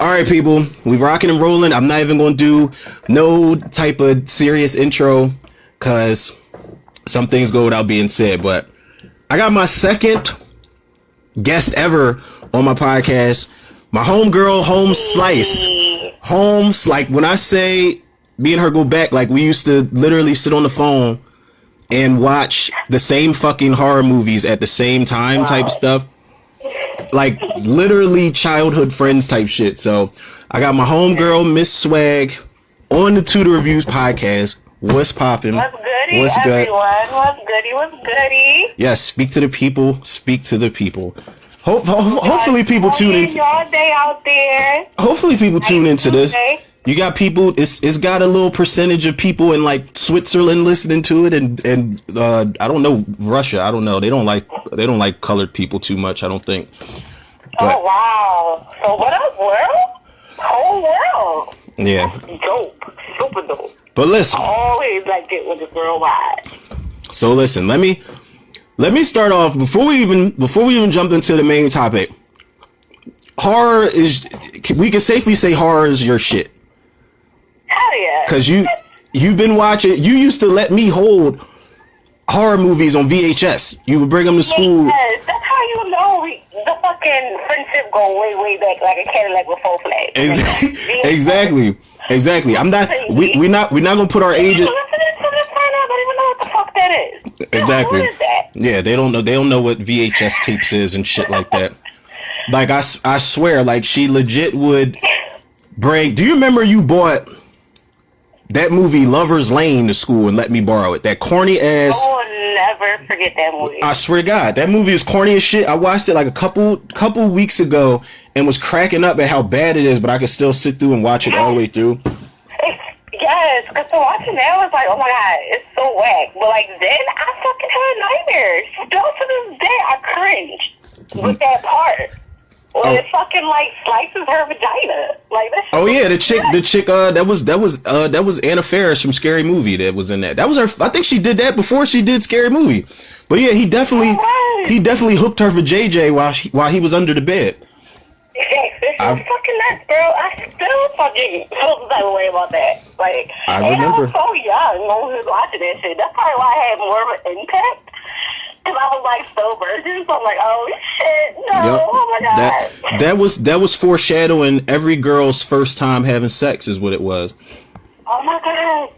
All right, people, we rocking and rolling. I'm not even going to do no type of serious intro because some things go without being said. But I got my second guest ever on my podcast, my homegirl, Home Slice. Holmes, like when I say me and her go back, like we used to literally sit on the phone and watch the same fucking horror movies at the same time type stuff. Like literally childhood friends type shit. So I got my homegirl, Miss Swaggg, on the Tudor Reviews podcast. What's poppin'? What's goody, What's everyone? good? What's goody? What's goody? Yes, speak to the people. Speak to the people. Hopefully people tune in. Y'all day out there. Hopefully people tune into this. You got people. It's got a little percentage of people in like Switzerland listening to it, and I don't know, Russia. I don't know. They don't like colored people too much, I don't think. But, oh wow! So what up, world? Whole world. Yeah. That's dope. Super dope. But listen. I always like it when it's worldwide. So listen. Let me start off before we even jump into the main topic. Horror is. We can safely say horror is your shit. Hell yeah. Cause you've been watching. You used to let me hold horror movies on VHS. You would bring them to school. Yes, that's how you know the fucking friendship go way back, like a Cadillac with four flags. Exactly. I'm not. We're not gonna put our age. Exactly. What is that? Yeah, they don't know what VHS tapes is and shit like that. Like I swear, like she legit would bring. Do you remember you bought that movie Lover's Lane to school and let me borrow it? That corny ass. I will never forget that movie. I swear to God, that movie is corny as shit. I watched it like a couple weeks ago and was cracking up at how bad it is, but I could still sit through and watch it all the way through. Yes, because to watch it now, it's like, oh my God, it's so whack. But like then, I fucking had nightmares. Still to this day, I cringe with that part. When it fucking like slices her vagina, like that. Oh yeah, the chick. That was Anna Faris from Scary Movie that was in that. That was her. I think she did that before she did Scary Movie. But yeah, he definitely hooked her for JJ while he was under the bed. It's fucking nuts, bro. I still fucking feel the type of way about that. Like, I remember. I was so young when we was watching that shit. That's probably why I had more of an impact. Because I was like sober. So I'm like, oh shit, no, yep. Oh my God. That was foreshadowing every girl's first time having sex is what it was. Oh my God,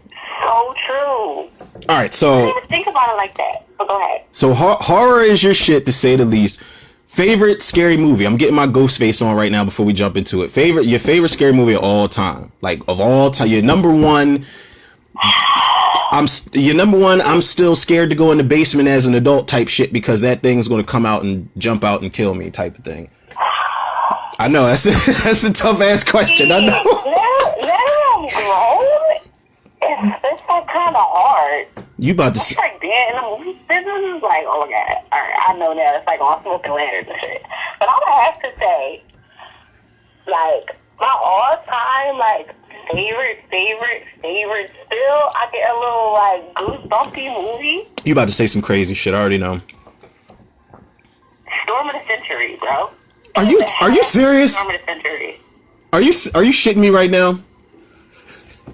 so true. All right, so. I didn't even think about it like that. But go ahead. So horror is your shit to say the least. Favorite scary movie? I'm getting my ghost face on right now before we jump into it. Your favorite scary movie of all time, like of all time. Your number one. I'm still scared to go in the basement as an adult type shit because that thing's going to come out and jump out and kill me type of thing. I know that's a tough ass question. I know. Now I'm grown. It's like kind of hard. You about to see? Like being in the movie business is like, oh my God! All right, I know now. It's like on smoking lanterns and shit. But I would have to say, like my all-time like favorite. Still, I get a little like goosebumpy movie. You about to say some crazy shit? I already know. Storm of the Century, bro. Are you serious? Storm of the Century. Are you shitting me right now?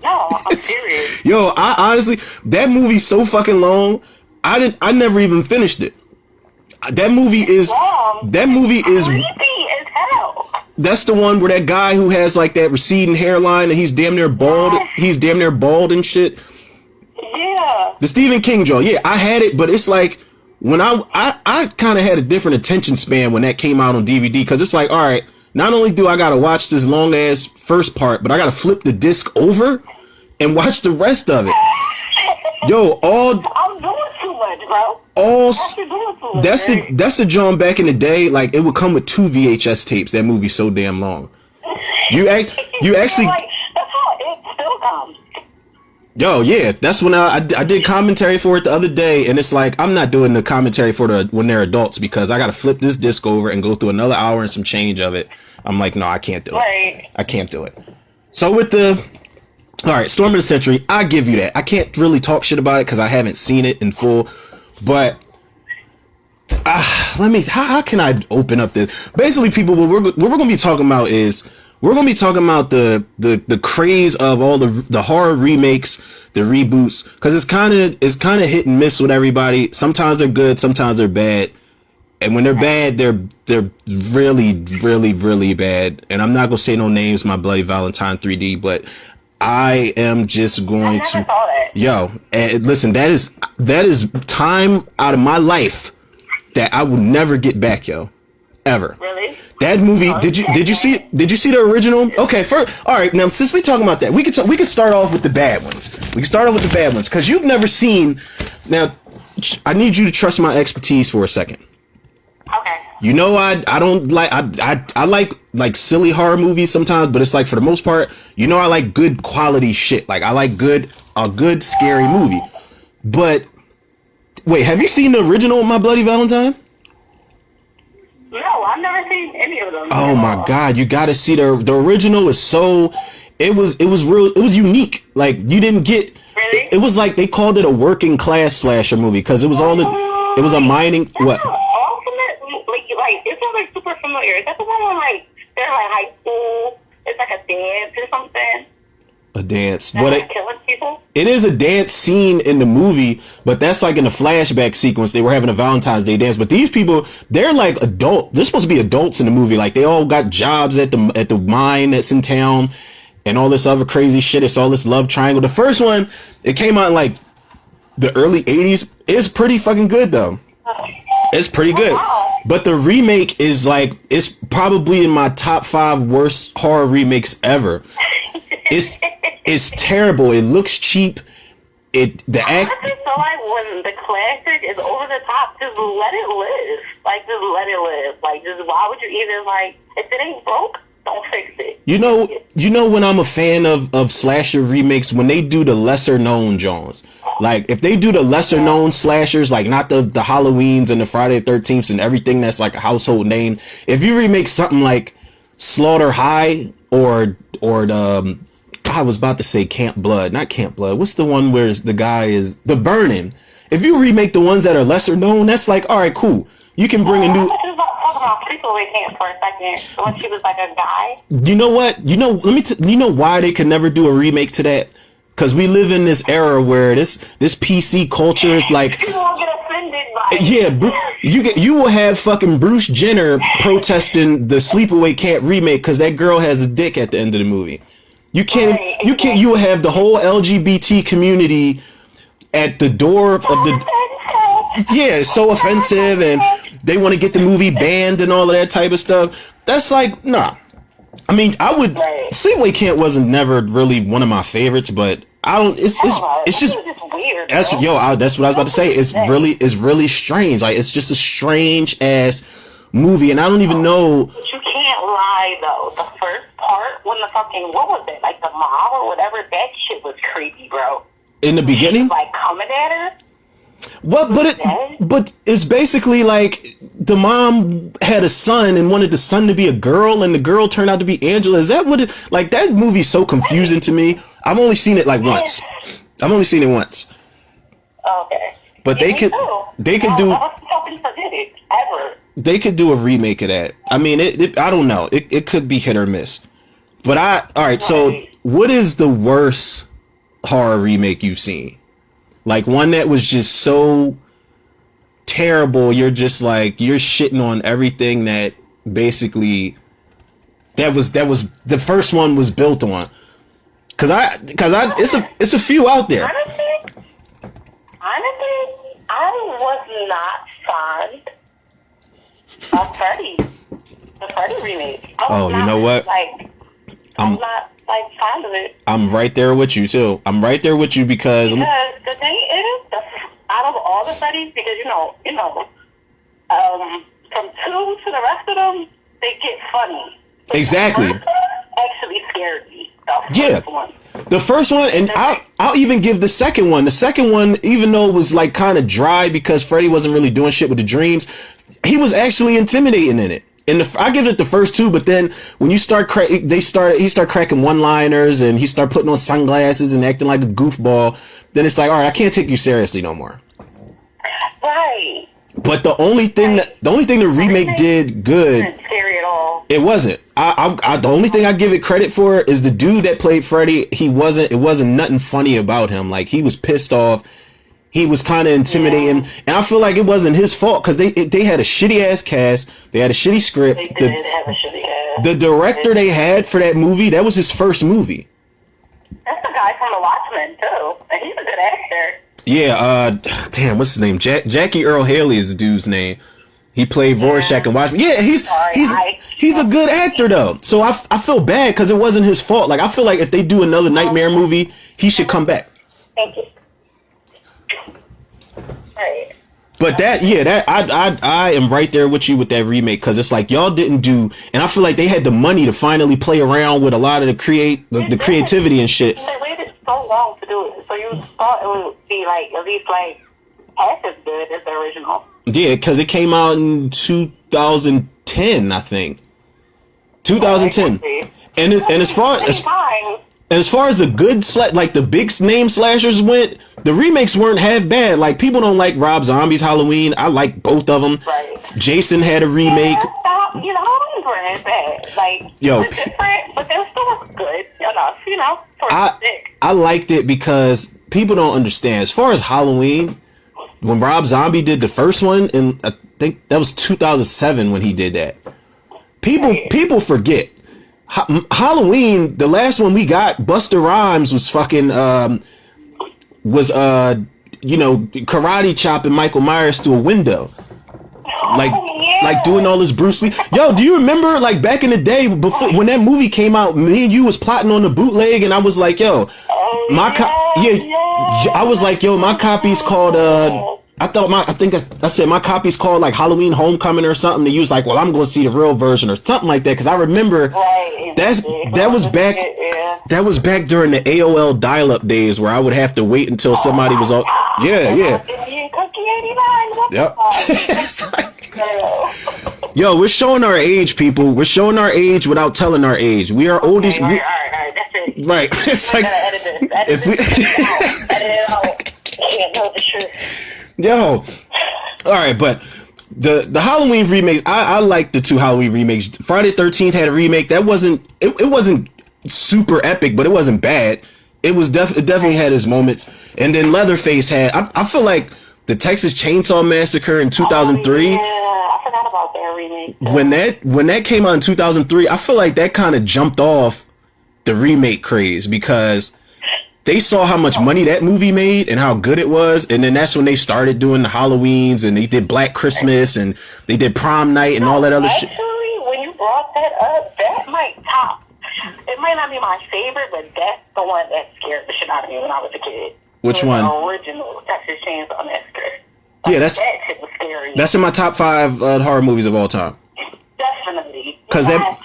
No, I'm serious. Yo, I honestly, that movie's so fucking long. I never even finished it. That movie is creepy as hell. That's the one where that guy who has like that receding hairline and he's damn near bald. Yes. He's damn near bald and shit. Yeah. The Stephen King joint. Yeah, I had it, but it's like when I kind of had a different attention span when that came out on DVD because it's like, all right, not only do I gotta watch this long ass first part, but I gotta flip the disc over and watch the rest of it. Yo, I'm doing too much, bro. That's the joint back in the day. Like it would come with 2 VHS tapes. That movie's so damn long. You actually. Like, that's how it still comes. Yo, yeah, that's when I did commentary for it the other day, and it's like I'm not doing the commentary for when they're adults because I got to flip this disc over and go through another hour and some change of it. I'm like, no, I can't do it. I can't do it. So with all right, Storm of the Century, I give you that. I can't really talk shit about it because I haven't seen it in full, but how can I open up this? Basically, people, what we're going to be talking about is We're gonna be talking about the craze of all the horror remakes, the reboots, because it's kind of hit and miss with everybody. Sometimes they're good, sometimes they're bad, and when they're bad, they're really, really, really bad. And I'm not gonna say no names, My Bloody Valentine 3D, but I am just going to, yo, and listen, that is time out of my life that I will never get back, yo, ever. Really? That movie, did you see it? Did you see the original? Okay, all right. Now, since we're talking about that, we could start off with the bad ones. We can start off with the bad ones because you've never seen. Now, I need you to trust my expertise for a second. Okay. You know, I don't like I like silly horror movies sometimes, but it's like for the most part, you know, I like good quality shit. Like I like a good scary movie. But wait, have you seen the original My Bloody Valentine? No, I've never seen any of them. Oh my god, you gotta see the original is so it was unique. Like you didn't get Really? it was like they called it a working class slasher movie because it was it was a mining what Like it sounds like super familiar. Is that the one where like they're like high school? It's like a dance or something. A dance, They're but like killing people. it is a dance scene in the movie, but that's like in the flashback sequence. They were having a Valentine's Day dance, but these people, they're like adult. They're supposed to be adults in the movie. Like they all got jobs at the mine that's in town, and all this other crazy shit. It's all this love triangle. The first one, it came out in like the early '80s. It's pretty fucking good though. It's pretty good. Wow. But the remake is like, it's probably in my top 5 worst horror remakes ever. It's terrible. It looks cheap. I just feel like when the classic is over the top, just let it live. Like, just let it live. Like, just why would you even, like, if it ain't broke, don't fix it. You know when I'm a fan of slasher remakes, when they do the lesser known Jones. Like if they do the lesser known slashers, like not the Halloweens and the Friday the 13th and everything that's like a household name. If you remake something like Slaughter High or I was about to say Camp Blood, not Camp Blood. What's the one where the guy is The Burning? If you remake the ones that are lesser known, that's like, all right, cool. You can bring a new. Talk about Sleepaway Camp for a second. When she was like a guy. You know what? You know why they could never do a remake to that? Because we live in this era where this PC culture is like. People will get offended by it. Yeah, you will have fucking Bruce Jenner protesting the Sleepaway Camp remake because that girl has a dick at the end of the movie. You will have the whole LGBT community at the door of the. Yeah, it's so offensive, and they want to get the movie banned and all of that type of stuff. That's like, nah. I mean, Sleepaway Camp wasn't never really one of my favorites, but I don't. It's just weird. That's what I was about to say. It's really strange. Like it's just a strange ass movie, and I don't even know. But you can't lie though. The first part, when the fucking what was it? Like the mom or whatever, that shit was creepy, bro. In the beginning, she was, like coming at her. What? But it's basically like the mom had a son and wanted the son to be a girl, and the girl turned out to be Angela. Is that what it? Like that movie's so confusing to me. I've only seen it like once. Okay. But they could do a remake of that. I mean, I don't know. It could be hit or miss. But all right. So, what is the worst horror remake you've seen? Like one that was just so terrible, you're just like you're shitting on everything that basically that was the first one was built on. Cause it's a few out there. Honestly, I was not fond of Freddy. The Freddy remake. Oh, you know what? I'm not like fond of it. I'm right there with you too. I'm right there with you because the thing is, out of all the Freddys, because you know, from 2 to the rest of them, they get funny. But exactly. The first one actually scared me. The first one, and I'll even give the second one. The second one, even though it was like kind of dry because Freddy wasn't really doing shit with the dreams, he was actually intimidating in it. And I give it the first 2, but then when you start he start cracking one-liners and he start putting on sunglasses and acting like a goofball. Then it's like, all right, I can't take you seriously no more. Right. But the only thing the remake did good. It wasn't scary at all. It wasn't. The only thing I give it credit for is the dude that played Freddy. It wasn't nothing funny about him. Like, he was pissed off. He was kind of intimidating, and I feel like it wasn't his fault because they had a shitty ass cast. They had a shitty script. They did have a shitty cast. The director they had for that movie, that was his first movie. That's the guy from The Watchmen too, and he's a good actor. Yeah, damn, what's his name? Jackie Earl Haley is the dude's name. He played Rorschach and Watchmen. Yeah, he's a good actor though. So I feel bad because it wasn't his fault. Like, I feel like if they do another Nightmare movie, he should come back. Thank you. Right. But I am right there with you with that remake because it's like y'all didn't do, and I feel like they had the money to finally play around with a lot of the creativity and shit. They waited so long to do it, so you thought it would be like at least like half as good as the original. Yeah, because it came out in 2010, I think. 2010, and as far as the good like the big name slashers went, the remakes weren't half bad. Like, people don't like Rob Zombie's Halloween. I like both of them. Right. Jason had a remake. Yeah, Halloween weren't as bad. Like, yo, it was different, but they still good enough, I liked it because people don't understand. As far as Halloween, when Rob Zombie did the first one, and I think that was 2007 when he did that. People forget. Halloween, the last one we got, Busta Rhymes was fucking karate chopping Michael Myers through a window, like doing all this Bruce Lee. Yo, do you remember, like, back in the day before when that movie came out, me and you was plotting on the bootleg, and I was like, yo, I was like, yo, my copy's called I said my copy's called like Halloween Homecoming or something, and you was like, well, I'm going to see the real version or something like that, because I remember that was back during the AOL dial-up days where I would have to wait until somebody was all yeah. Yep. Yo, we're showing our age, people. We're showing our age without telling our age. We are old as all right, that's it. Right. It's like if we can't know the truth. Yo, all right, but the Halloween remakes, I like the two Halloween remakes. Friday the 13th had a remake that wasn't super epic, but it wasn't bad. It definitely had its moments. And then Leatherface had, I feel like the Texas Chainsaw Massacre in 2003. Yeah, I forgot about that remake. When that came out in 2003, I feel like that kind of jumped off the remake craze because they saw how much money that movie made and how good it was, and then that's when they started doing the Halloweens, and they did Black Christmas, and they did Prom Night and all that other shit. Actually, when you brought that up, that might top. It might not be my favorite, but that's the one that scared the shit out of me when I was a kid. Which one? The original Texas Chainsaw Massacre. Yeah, that shit was scary. That's in my top 5 horror movies of all time. Definitely. Because that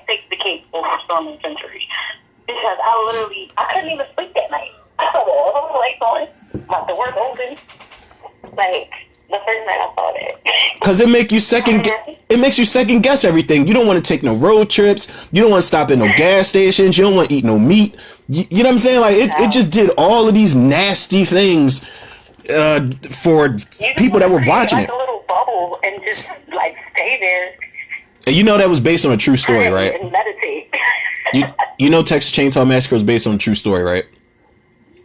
takes the cake over Storm and Century. Because I couldn't even sleep that night. I had all the lights on, my doors open. Like, the first night I saw that. Because it makes you second guess everything. You don't want to take no road trips. You don't want to stop at no gas stations. You don't want to eat no meat. You know what I'm saying? Like, it just did all of these nasty things for people that were watching it. A little bubble and just like stay there. And you know that was based on a true story, right? And meditate. You know Texas Chainsaw Massacre was based on a true story, right?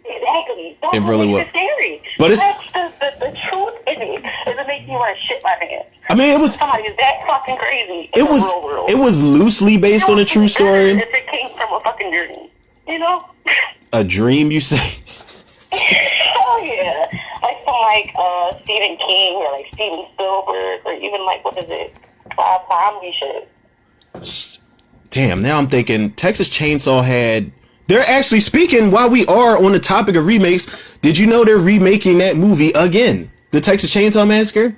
Exactly. It really was. Scary. But it's the truth in it. It makes me want to shit my pants. I mean, it was somebody is that fucking crazy. It was loosely based on a true story. If it came from a fucking dream, you know? A dream, you say? Oh yeah, like from Stephen King or like Steven Spielberg or even like what is it? Comedy shit. Damn, now I'm thinking Texas Chainsaw had... They're actually, speaking, while we are on the topic of remakes, did you know they're remaking that movie again? The Texas Chainsaw Massacre?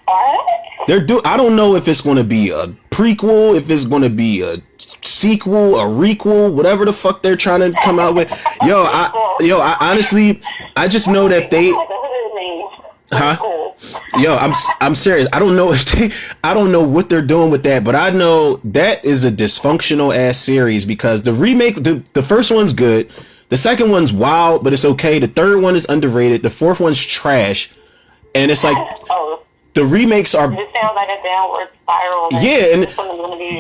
I don't know if it's going to be a prequel, if it's going to be a sequel, a requel, whatever the fuck they're trying to come out with. I honestly, I just know that they... Yo, I'm serious. I don't know what they're doing with that, but I know that is a dysfunctional ass series because the remake, the first one's good, the second one's wild, but it's okay. The third one is underrated. The fourth one's trash, and it's like, the remakes are. It sounds like a downward spiral. Yeah, and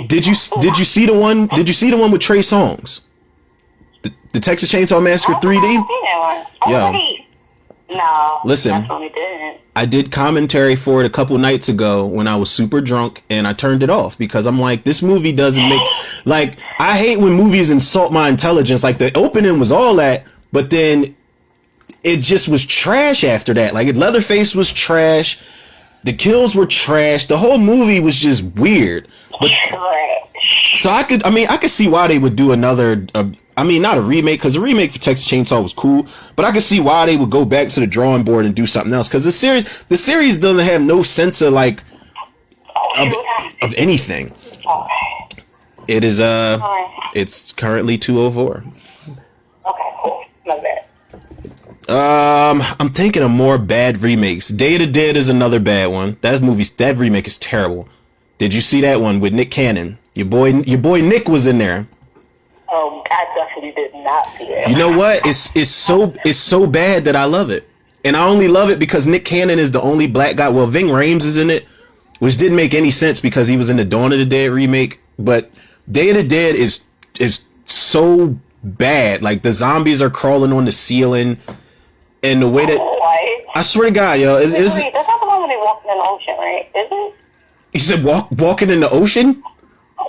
did you see the one? Did you see the one with Trey Songz? The Texas Chainsaw Massacre 3D. Yo, no. Listen, I did commentary for it a couple nights ago when I was super drunk, and I turned it off because I'm like, this movie doesn't make like I hate when movies insult my intelligence. Like the opening was all that, but then it just was trash after that. Like Leatherface was trash. The kills were trash. The whole movie was just weird. But so I could see why they would do another. Not a remake, because the remake for Texas Chainsaw was cool. But I could see why they would go back to the drawing board and do something else. Because the series doesn't have no sense of like of anything. It is it's currently 2:04. Okay, cool. Not bad. I'm thinking of more bad remakes. Day of the Dead is another bad one. That remake is terrible. Did you see that one with Nick Cannon? Your boy Nick was in there. I definitely did not see that. You know what? It's so bad that I love it. And I only love it because Nick Cannon is the only black guy. Well, Ving Rhames is in it, which didn't make any sense because he was in the Dawn of the Dead remake. But Day of the Dead is so bad. Like the zombies are crawling on the ceiling. And the way that I swear to God, yo, that's not the one when they walk in the ocean, right? Is it? You said walking in the ocean?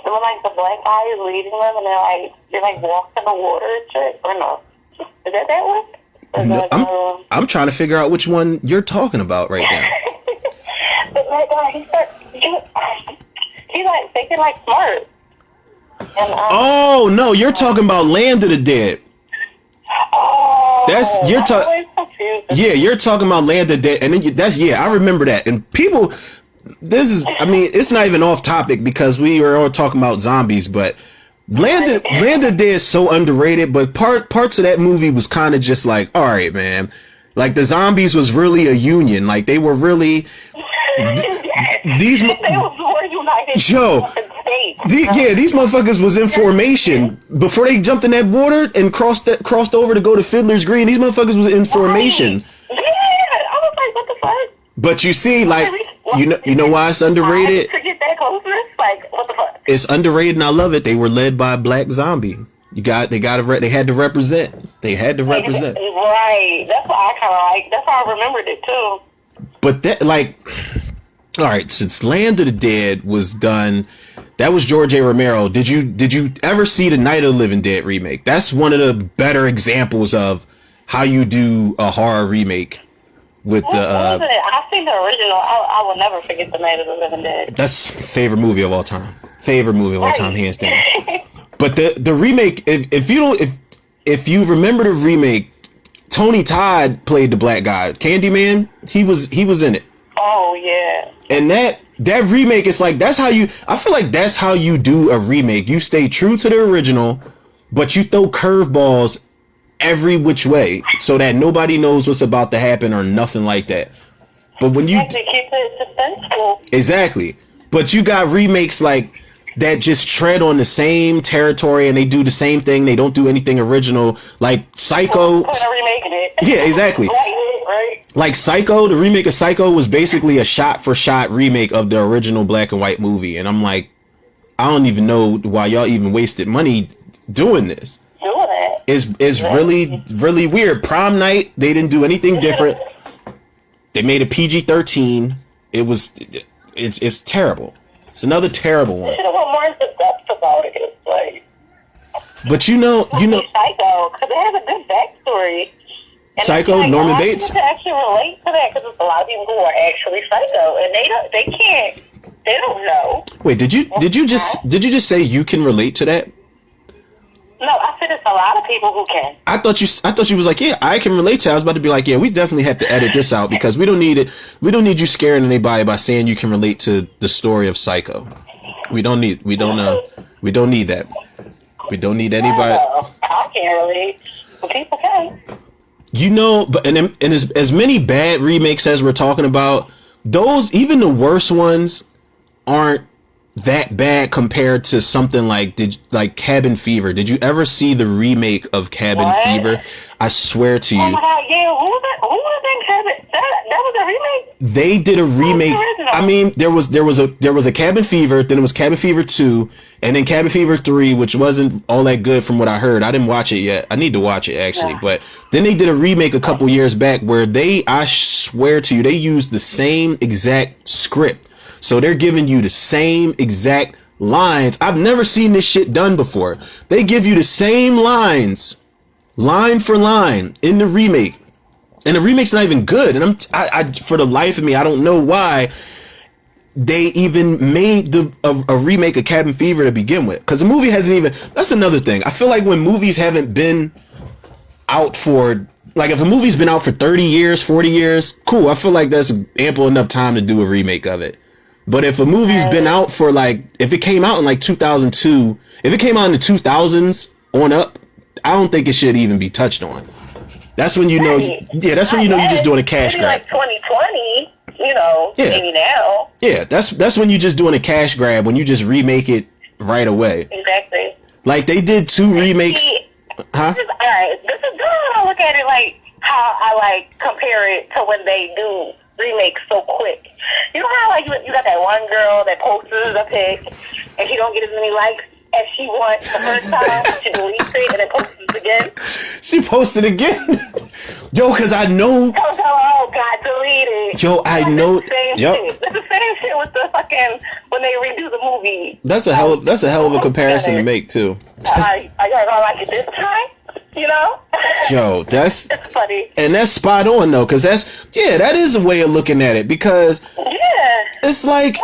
When like the black guy is leading them, and they walk in the water and shit. Or no? Is that one? No, I'm trying to figure out which one you're talking about right now. But that guy, he's like thinking like smart. And, oh no, you're talking about Land of the Dead. You're talking about Land of the Dead, and then I remember that. And people, it's not even off topic because we were all talking about zombies, but Land of the Dead is so underrated. But parts of that movie was kind of just like, all right, man, like the zombies was really a union, like they were really these. They were more united. Yo. These motherfuckers was in formation before they jumped in that water and crossed over to go to Fiddler's Green. These motherfuckers was in formation. Yeah, I was like, what the fuck? But you see, like, you know why it's underrated? To get that closeness, like, what the fuck? It's underrated, and I love it. They were led by a black zombie. They had to represent. They had to represent. Right. That's why I kind of like. That's how I remembered it too. But that, like, all right, since Land of the Dead was done. That was George A. Romero. Did you ever see the Night of the Living Dead remake? That's one of the better examples of how you do a horror remake with the. I've seen the original. I will never forget the Night of the Living Dead. That's favorite movie of all time. Hands down. But the remake, if you remember the remake, Tony Todd played the black guy. Candyman, he was in it. Oh yeah. And that remake is like, I feel like that's how you do a remake. You stay true to the original, but you throw curveballs every which way so that nobody knows what's about to happen or nothing like that. But when you keep it suspenseful. Exactly. But you got remakes like that just tread on the same territory and they do the same thing. They don't do anything original. Like Psycho. Remaking it. Yeah, exactly. Right. Like Psycho, the remake of Psycho was basically a shot-for-shot remake of the original black and white movie. And I'm like, I don't even know why y'all even wasted money doing this. It's really, really weird. Prom Night, they didn't do anything different. They made a PG-13. It's terrible. It's another terrible one. Should have went more into depth about it. Like, but you know, Psycho, because it has a good backstory. And Psycho, like, Norman Bates. To actually relate to that, because there's a lot of people who are actually psycho, and they don't know. Wait, did you just say you can relate to that? No, I said it's a lot of people who can. I thought you was like, yeah, I can relate to it. I was about to be like, yeah, we definitely have to edit this out because we don't need it. We don't need you scaring anybody by saying you can relate to the story of Psycho. We don't need that. We don't need anybody. I can't relate, but people can. You know, but and as many bad remakes as we're talking about, those, even the worst ones, aren't that bad compared to something like Cabin Fever. Did you ever see the remake of Cabin Fever? I swear to you. Oh my god, yeah, who was in Cabin? That was a remake? They did a remake. I mean, there was a Cabin Fever, then it was Cabin Fever 2, and then Cabin Fever 3, which wasn't all that good from what I heard. I didn't watch it yet. I need to watch it actually. Yeah. But then they did a remake a couple years back where I swear to you, they used the same exact script. So they're giving you the same exact lines. I've never seen this shit done before. They give you the same lines, line for line, in the remake. And the remake's not even good. And I for the life of me, I don't know why they even made a remake of Cabin Fever to begin with. Because the movie hasn't even... That's another thing. I feel like when movies haven't been out for... Like, if a movie's been out for 30 years, 40 years, cool. I feel like that's ample enough time to do a remake of it. But if a movie's been out for, like... If it came out in, like, 2002... If it came out in the 2000s on up, I don't think it should even be touched on. That's when you know... Yeah, that's when you know you're just doing a cash grab. Like 2020, you know, maybe now. Yeah, that's when you're just doing a cash grab, when you just remake it right away. Exactly. Like, they did 2 remakes... Huh? Alright, this is good. I look at it like how I like compare it to when they do remakes so quick. You know how like you got that one girl that posts a pic and she don't get as many likes as she wants the first time. She deletes it and then posts it again. She posted again. Yo, cause I know. Oh God, delete it. Yo, I know. Yep. It's the same shit with the fucking when they redo the movie. That's a hell of a comparison to make too. I gotta like it this time. You know? Yo, it's funny. And that's spot on though, cause that is a way of looking at it, because it's like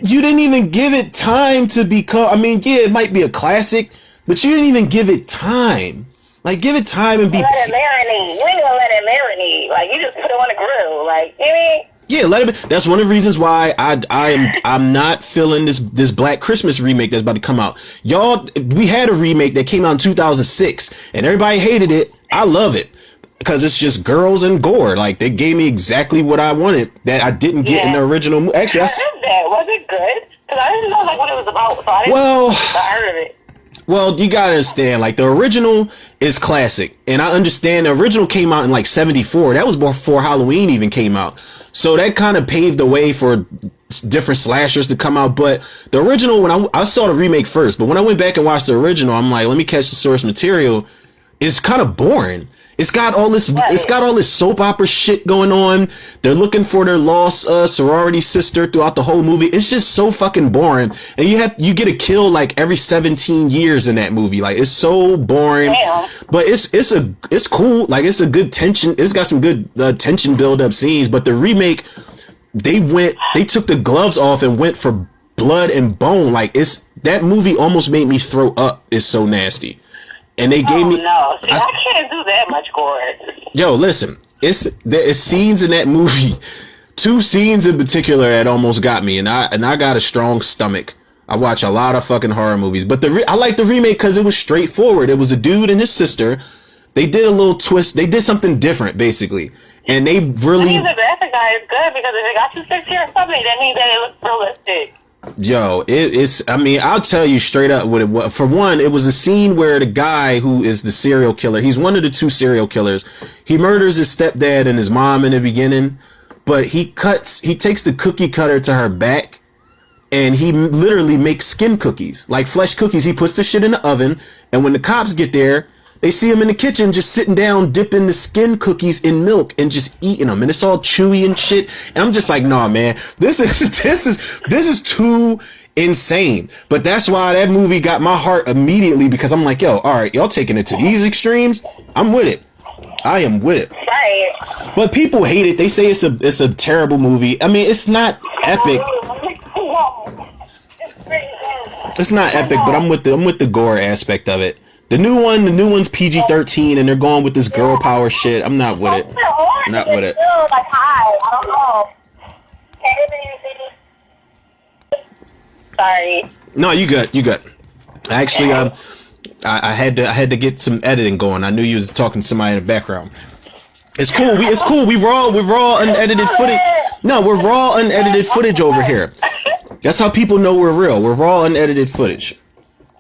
you didn't even give it time to become. I mean, yeah, it might be a classic, but you didn't even give it time. Like, give it time and be. Let it marinate. You ain't gonna let it marinate. Like, you just put it on the grill. Like, you mean? Yeah, let it be. That's one of the reasons why I'm not feeling this Black Christmas remake that's about to come out. Y'all, we had a remake that came out in 2006 and everybody hated it. I love it because it's just girls and gore. Like, they gave me exactly what I wanted that I didn't get in the original movie. Actually, was it good? Because I didn't know like what it was about, so I heard of it. Well, you gotta understand, like, the original is classic, and I understand the original came out in like 74. That was before Halloween even came out. So that kind of paved the way for different slashers to come out. But the original, when I saw the remake first, but when I went back and watched the original, I'm like, let me catch the source material. It's kind of boring. It's got all this soap opera shit going on. They're looking for their lost sorority sister throughout the whole movie. It's just so fucking boring. And you get a kill like every 17 years in that movie. Like, it's so boring. Damn. But it's cool. Like, it's a good tension. It's got some good tension build up scenes. But the remake, they took the gloves off and went for blood and bone. Like, that movie almost made me throw up. It's so nasty. And they gave me. No, see, I can't do that much gore. Yo, listen, there's scenes in that movie, 2 scenes in particular that almost got me, and I got a strong stomach. I watch a lot of fucking horror movies, but I like the remake because it was straightforward. It was a dude and his sister. They did a little twist. They did something different, basically, and they really. I mean, the graphic guy is good because if it got you 60 or something, that means that it looks realistic. Yo, it's, I mean, I'll tell you straight up what it was. For one, it was a scene where the guy who is the serial killer, he's one of the 2 serial killers. He murders his stepdad and his mom in the beginning, but he takes the cookie cutter to her back and he literally makes skin cookies, like flesh cookies. He puts the shit in the oven, and when the cops get there, they see him in the kitchen just sitting down, dipping the skin cookies in milk and just eating them. And it's all chewy and shit. And I'm just like, nah, man, this is too insane. But that's why that movie got my heart immediately, because I'm like, yo, all right, y'all taking it to these extremes. I'm with it. I am with it. Right. But people hate it. They say it's a terrible movie. I mean, it's not epic. It's not epic, but I'm with the gore aspect of it. The new one's PG-13, and they're going with this girl power shit. I'm not with it. Not with it. Sorry. No, you good. Actually, I had to get some editing going. I knew you was talking to somebody in the background. It's cool. It's cool. We're raw unedited footage. No, we're raw unedited footage over here. That's how people know we're real. We're raw, unedited footage.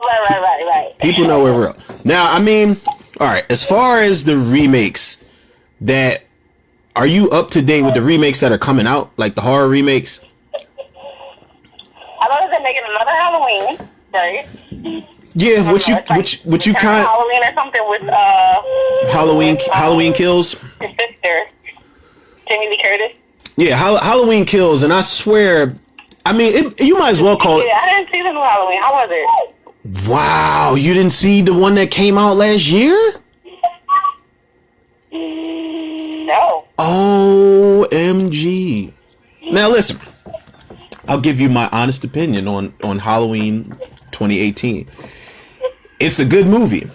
Right. People know we're real. Now, I mean, all right. As far as the remakes, are you up to date with the remakes that are coming out, like the horror remakes? I know they're making another Halloween, right? Yeah, what you kind Halloween or something with Halloween Kills. His sister, Jamie Lee Curtis. Yeah, Halloween Kills, and I swear, I mean, you might as well call it. Yeah, I didn't see the new Halloween. How was it? Wow, you didn't see the one that came out last year? No. OMG. Now listen, I'll give you my honest opinion on Halloween 2018. It's a good movie.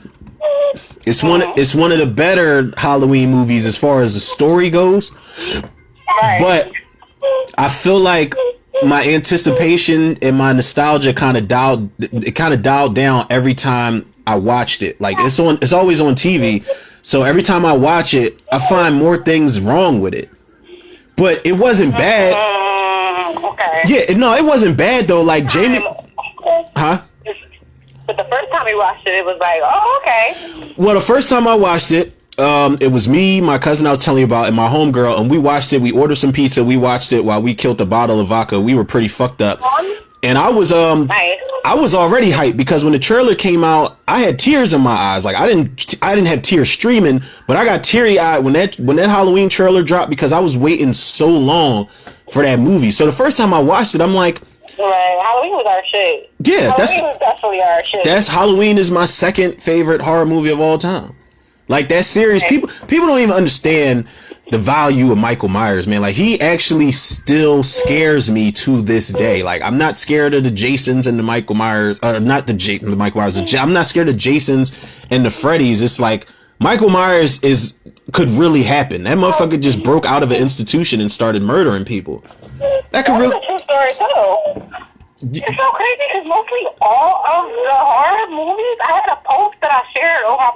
It's one of the better Halloween movies as far as the story goes. Right. But I feel like my anticipation and my nostalgia kind of dialed down every time I watched it. Like it's always on TV. So every time I watch it, I find more things wrong with it. But it wasn't bad. Okay. Yeah, no, it wasn't bad though. Like Jamie, huh? But the first time we watched it, it was like, oh, okay. Well, the first time I watched it, it was me, my cousin I was telling you about, and my homegirl, and we watched it. We ordered some pizza. We watched it while we killed a bottle of vodka. We were pretty fucked up. And I was already hyped because when the trailer came out, I had tears in my eyes. Like I didn't have tears streaming, but I got teary eyed when that Halloween trailer dropped because I was waiting so long for that movie. So the first time I watched it, I'm like, right, Halloween was our shit. Yeah, Halloween was definitely our shit. Halloween is my second favorite horror movie of all time. Like that series, people don't even understand the value of Michael Myers, man. Like he actually still scares me to this day. Like I'm not scared of the Jasons and the Michael Myers, not the Michael Myers. I'm not scared of Jasons and the Freddys. It's like Michael Myers could really happen. That motherfucker just broke out of an institution and started murdering people. That could really. That's a true story too. It's so crazy because mostly all of the horror movies, I had a post that I shared over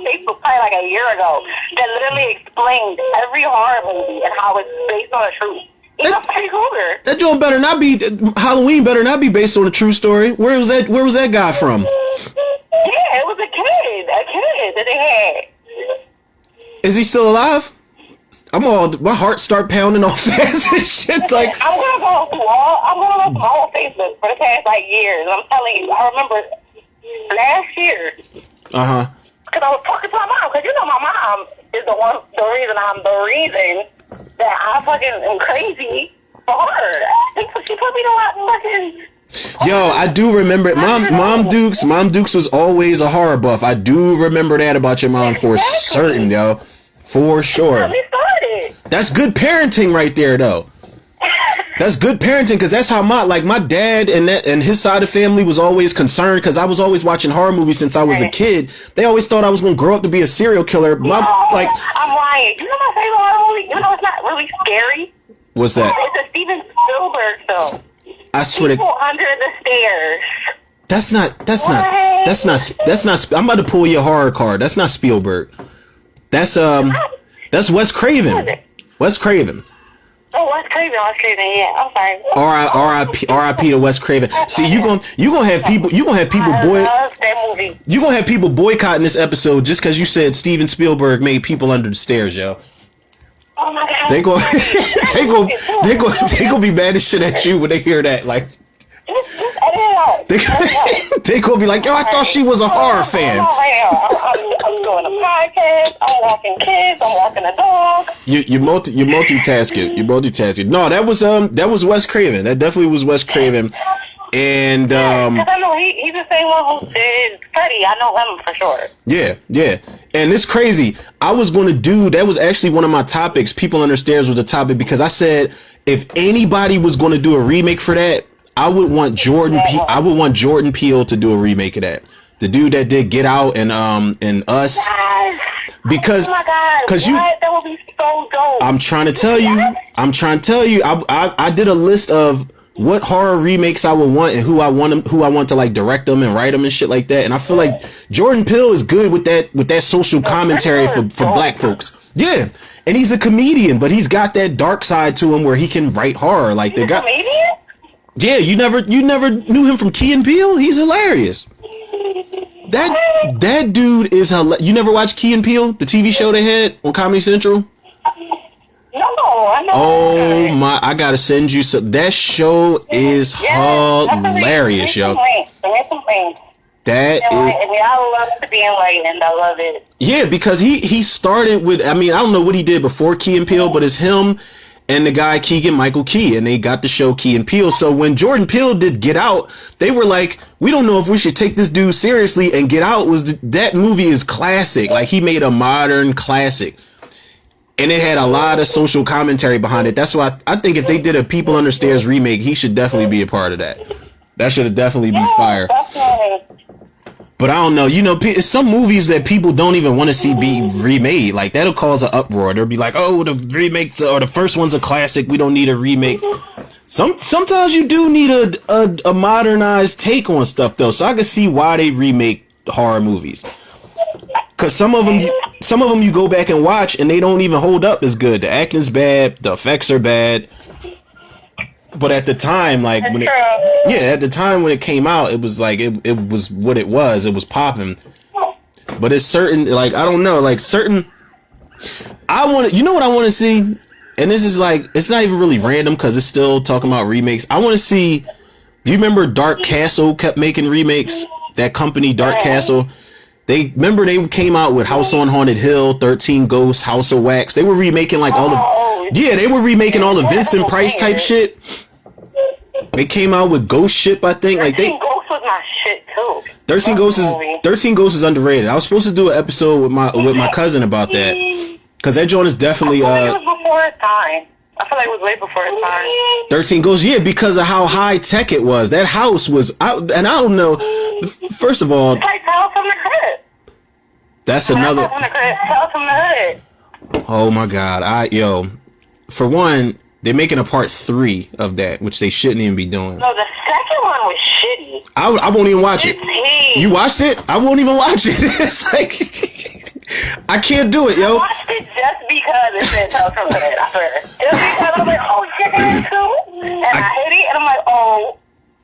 Facebook probably like a year ago that literally explained every horror movie and how it's based on a truth. Even Freddy Krueger. That joint better not be Halloween. Better not be based on a true story. Where was that guy from? Yeah, it was a kid that they had. Is he still alive? My heart start pounding all fast and shit. Like I'm gonna go through all Facebook for the past like years. And I'm telling you, I remember last year. Because I was talking to my mom. Because you know my mom is the reason that I fucking am crazy for her. She put me to fucking. Yo, I do remember Mom Dukes was always a horror buff. I do remember that about your mom for certain, yo. For sure. That's good parenting right there, though. That's good parenting because that's how my dad and his side of the family was always concerned because I was always watching horror movies since I was a kid. They always thought I was going to grow up to be a serial killer. I'm lying. You know my favorite horror movie? You know it's not really scary? What's that? It's a Steven Spielberg film. I swear People Under the Stairs. That's not. I'm about to pull your horror card. That's not Spielberg. That's Wes Craven. Wes Craven. Oh, Wes Craven, yeah. I'm sorry. R.I.P. to Wes Craven. See, you gonna have people boycotting this episode just because you said Steven Spielberg made People Under the Stairs, yo. Oh my God. They gonna be mad as shit at you when they hear that. Like, they gonna be like, yo, I thought she was a horror fan. I'm doing a podcast. I'm walking kids. I'm walking a dog. You multitasking. You multitasking. No, that was Wes Craven. That definitely was Wes Craven. And because I know he's the same one who did Freddy. I know him for sure. Yeah. And it's crazy. I was going to do that was actually one of my topics. People Under Stairs was a topic because I said if anybody was going to do a remake for that, I would want Jordan Peele to do a remake of that. The dude that did Get Out and Us. Yes. Because oh my God, that would be so dope. I'm trying to tell you. I did a list of what horror remakes I would want and who I want to like direct them and write them and shit like that. And I feel like Jordan Peele is good with that social commentary for black folks. Yeah. And he's a comedian, but he's got that dark side to him where he can write horror. Like He's a comedian? Yeah, you never knew him from Key and Peele? He's hilarious. That dude is hilarious. You never watched Key and Peele, the TV show they had on Comedy Central? No, I know. Oh my! I gotta send you some. That show is hilarious, yo. That is, I love to be enlightened. I love it. yeah, because he started with. I mean, I don't know what he did before Key and Peele, but it's him and the guy Keegan Michael Key, and they got the show Key and Peele. So when Jordan Peele did Get Out, they were like, we don't know if we should take this dude seriously. And Get Out was that movie is classic. Like, he made a modern classic. And it had a lot of social commentary behind it. That's why I think if they did a People Under Stairs remake, he should definitely be a part of that. That should have definitely be fire. But I don't know. You know, some movies that people don't even want to see be remade. Like, that'll cause an uproar. They'll be like, oh, the remakes or the first one's a classic. We don't need a remake. Sometimes you do need a modernized take on stuff, though. So I can see why they remake horror movies. Because some of them you go back and watch and they don't even hold up as good. The acting's bad, the effects are bad. But at the time, like when at the time when it came out, it was like it was what it was. It was popping. But it's certain, like, I don't know, like certain. You know what I want to see, and this is like, it's not even really random because it's still talking about remakes. I want to see. Do you remember Dark Castle kept making remakes? That company, Dark Castle. They came out with House on Haunted Hill, 13 Ghosts, House of Wax. They were remaking like all the they were remaking all the Vincent Price type shit. They came out with Ghost Ship, I think. 13 Ghosts was my shit too. 13 Ghosts is underrated. I was supposed to do an episode with my cousin about that, because that joint is definitely it was before its time. I feel like it was way before its time. 13 Ghosts, yeah, because of how high tech it was. That house was out, and I don't know. First of all, it's like Tales from the Crypt. That's another. Tales from the Hood. Oh my god, for one, they're making a part 3 of that, which they shouldn't even be doing. No, the second one was shitty. I won't even watch it. You watched it? I won't even watch it. It's like, I can't do it, yo. I watched it just because it said Tales from the Hood, I swear. Just because I was like, oh shit, that's too. And I hit it, and I'm like, oh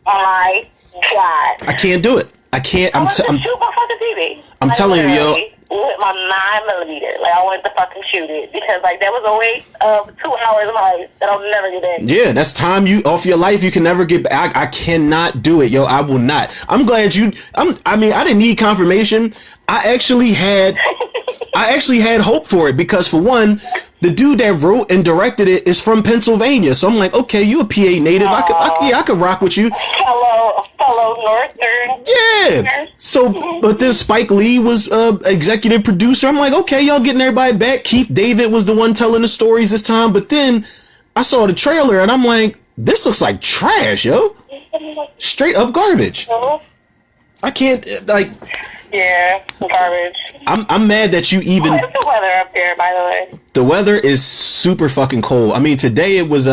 my god. I can't do it. I can't. I'm shoot my fucking TV. I'm telling you, yo. With my 9mm, like I wanted to fucking shoot it because like that was a waste of 2 hours of my life that I'll never get in. Yeah, that's time you off your life you can never get back. I cannot do it, yo. I will not. I'm glad you. I mean, I didn't need confirmation. I actually had hope for it because, for one, the dude that wrote and directed it is from Pennsylvania, so I'm like, okay, you a PA native. I could rock with you. Fellow Northern. Yeah. So, but then Spike Lee was executive producer. I'm like, okay, y'all getting everybody back. Keith David was the one telling the stories this time. But then I saw the trailer and I'm like, this looks like trash, yo. Straight up garbage. I can't like. Yeah, garbage. I'm mad that you even. What's the weather up there, by the way? The weather is super fucking cold. I mean, today it was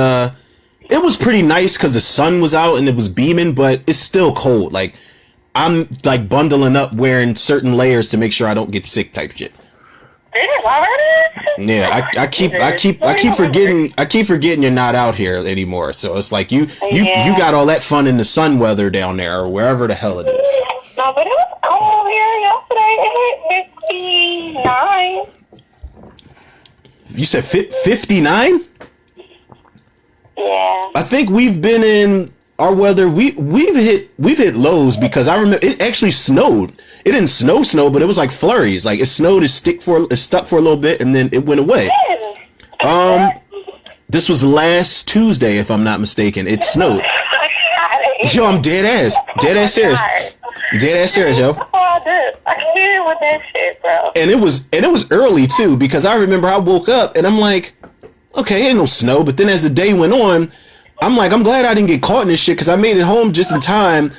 pretty nice because the sun was out and it was beaming, but it's still cold. Like, I'm like bundling up, wearing certain layers to make sure I don't get sick, type shit. Yeah, I keep forgetting you're not out here anymore. So it's like you got all that fun in the sun weather down there or wherever the hell it is. No, but it was cold here yesterday. It hit 59. You said 59? Yeah. I think we've been in our weather. We've hit lows because I remember it actually snowed. It didn't snow, but it was like flurries. Like it snowed, it stuck for a little bit, and then it went away. This was last Tuesday, if I'm not mistaken. It snowed. Yo, I'm dead ass serious. Dead ass serious, yo. I can't with that shit, bro. And it was early too, because I remember I woke up and I'm like, okay, ain't no snow. But then as the day went on, I'm like, I'm glad I didn't get caught in this shit because I made it home just in time,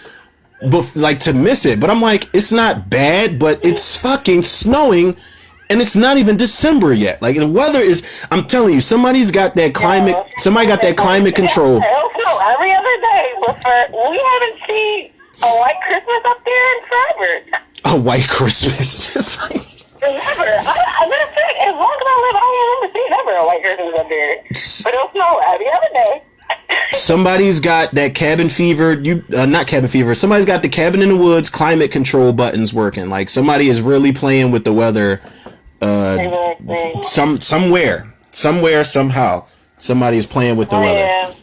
but like to miss it. But I'm like, it's not bad, but it's fucking snowing, and it's not even December yet. Like the weather is. I'm telling you, somebody's got that climate. Somebody got that climate control. It'll snow every other day, but we haven't seen a white Christmas up there in forever. A white Christmas. It's like, never. I'm gonna say, as long as I live, I don't remember seeing ever a white Christmas up there. But it'll snow every other day. somebody's got that cabin fever. Not cabin fever. Somebody's got the cabin in the woods climate control buttons working. Like somebody is really playing with the weather. Somewhere, somehow, somebody is playing with the weather. Yeah.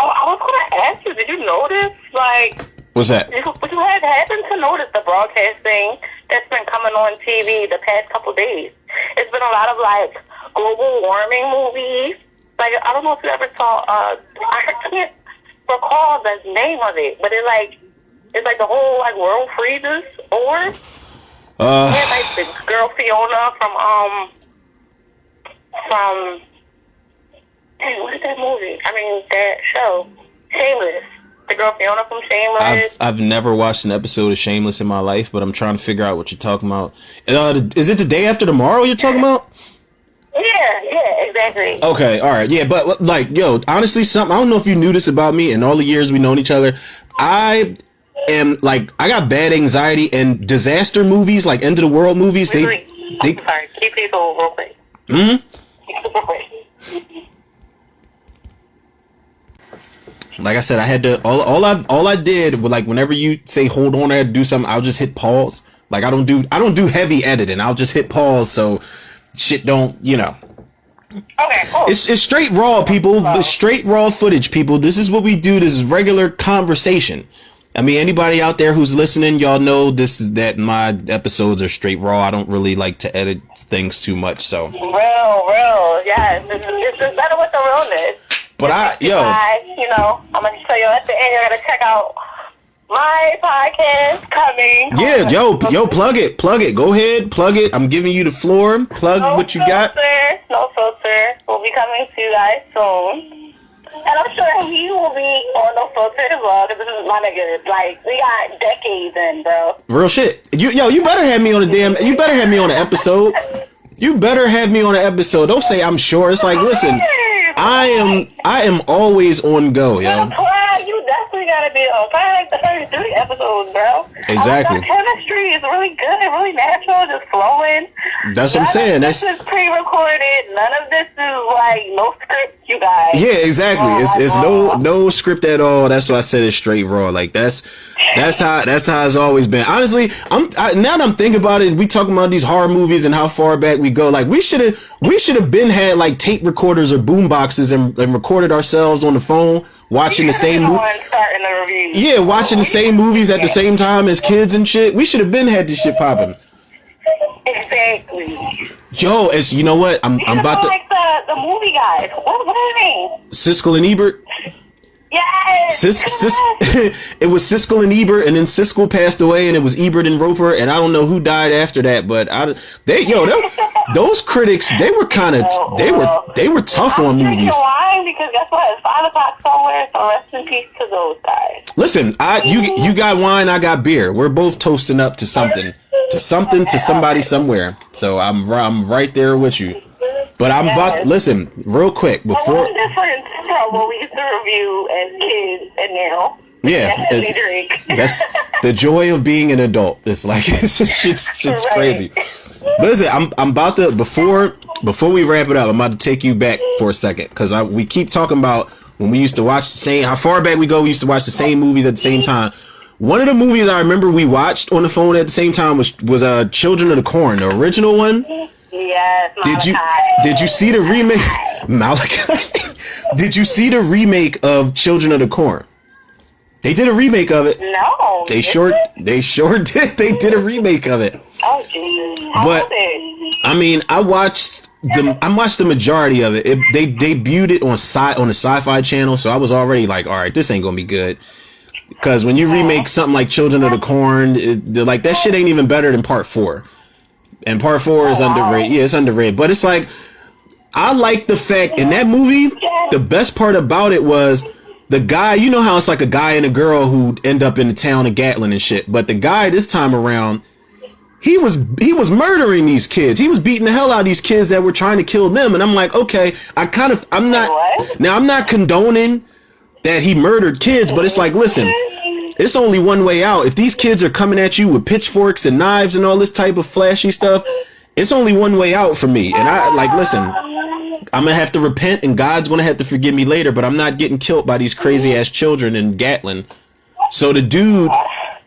Oh, I was gonna ask you. Did you notice, like, what's that? You had happened to notice the broadcasting that's been coming on TV the past couple days? It's been a lot of like global warming movies. Like, I don't know if you ever saw. I can't recall the name of it, but it's like the whole like world freezes over. Yeah, like the girl Fiona from hey, what is that movie? I mean that show, Shameless. The girl Fiona from Shameless. I've never watched an episode of Shameless in my life, but I'm trying to figure out what you're talking about. Is it The Day After Tomorrow you're talking about? Yeah, exactly. Okay, all right, yeah, but like, yo, honestly, something I don't know if you knew this about me in all the years we known each other. I got bad anxiety, and disaster movies, like end of the world movies. I'm sorry, keep people real quick. Like I said, I had to all I did was, like, whenever you say hold on, I had to do something, I'll just hit pause. Like I don't do heavy editing. I'll just hit pause so shit don't, you know. Okay, cool. It's straight raw, people. The straight raw footage, people. This is what we do. This is regular conversation. I mean, anybody out there who's listening, y'all know that my episodes are straight raw. I don't really like to edit things too much, so. Real, yes. It's just better with the realness. But you know, I'm going to tell you at the end, you're going to check out my podcast coming. Yeah, yo, plug it. Go ahead, plug it. I'm giving you the floor. Plug what you got. No filter. Will be coming to you guys soon. And I'm sure he will be on No Filter as well, because this is my nigga. Like, we got decades in, bro. Real shit. You better have me on an episode. You better have me on an episode. Don't say I'm sure. It's like, listen, I am always on go, yo. You definitely gotta be on like the first 3 episodes, bro. Exactly. The chemistry is really good, really natural, just flowing. That's what I'm saying. This is pre-recorded. None of this is like no script, you guys. Yeah, exactly. It's no script at all. That's why I said it's straight raw. Like that's how it's always been. Honestly, now that I'm thinking about it, we talking about these horror movies and how far back we go. Like we should have been had like tape recorders or boom boxes and recorded ourselves on the phone watching the same movie. Yeah, watching the same movies at the same time as kids and shit. We should have been had this shit popping. Exactly. Yo, you know what? I'm about to like the movie guys. What is his name? Siskel and Ebert. Yes. It was Siskel and Ebert, and then Siskel passed away, and it was Ebert and Roper, and I don't know who died after that, but those critics, they were tough on movies. Why? Because guess what? It's 5 o'clock somewhere, so rest in peace to those guys. Listen, you got wine, I got beer. We're both toasting up to something, to somebody, somewhere. So I'm right there with you. But I'm about listen real quick before. What's the difference from what we used to review as kids and now? Yeah, that's the joy of being an adult. It's like it's right. Crazy. Listen, I'm about to before we wrap it up. I'm about to take you back for a second because we keep talking about when we used to watch the same. How far back we go? We used to watch the same movies at the same time. One of the movies I remember we watched on the phone at the same time was Children of the Corn, the original one. Yes, Malachi. Did you see the remake? Malachi. Did you see the remake of Children of the Corn? They did a remake of it. No. They sure did. They did a remake of it. Oh jeez. But I mean, I watched the majority of it. They debuted it on the Sci-Fi Channel, so I was already like, all right, this ain't gonna be good. Because when you remake something like Children of the Corn, like that shit ain't even better than Part 4. And Part 4 is underrated. Yeah, it's underrated. But it's like, I like the fact in that movie, the best part about it was the guy, you know how it's like a guy and a girl who end up in the town of Gatlin and shit. But the guy this time around, he was murdering these kids. He was beating the hell out of these kids that were trying to kill them. And I'm like, okay, I'm not condoning that he murdered kids, but it's like, listen, it's only one way out. If these kids are coming at you with pitchforks and knives and all this type of flashy stuff, it's only one way out for me. And I like, listen, I'm gonna have to repent, and God's gonna have to forgive me later. But I'm not getting killed by these crazy ass children in Gatlin. So the dude,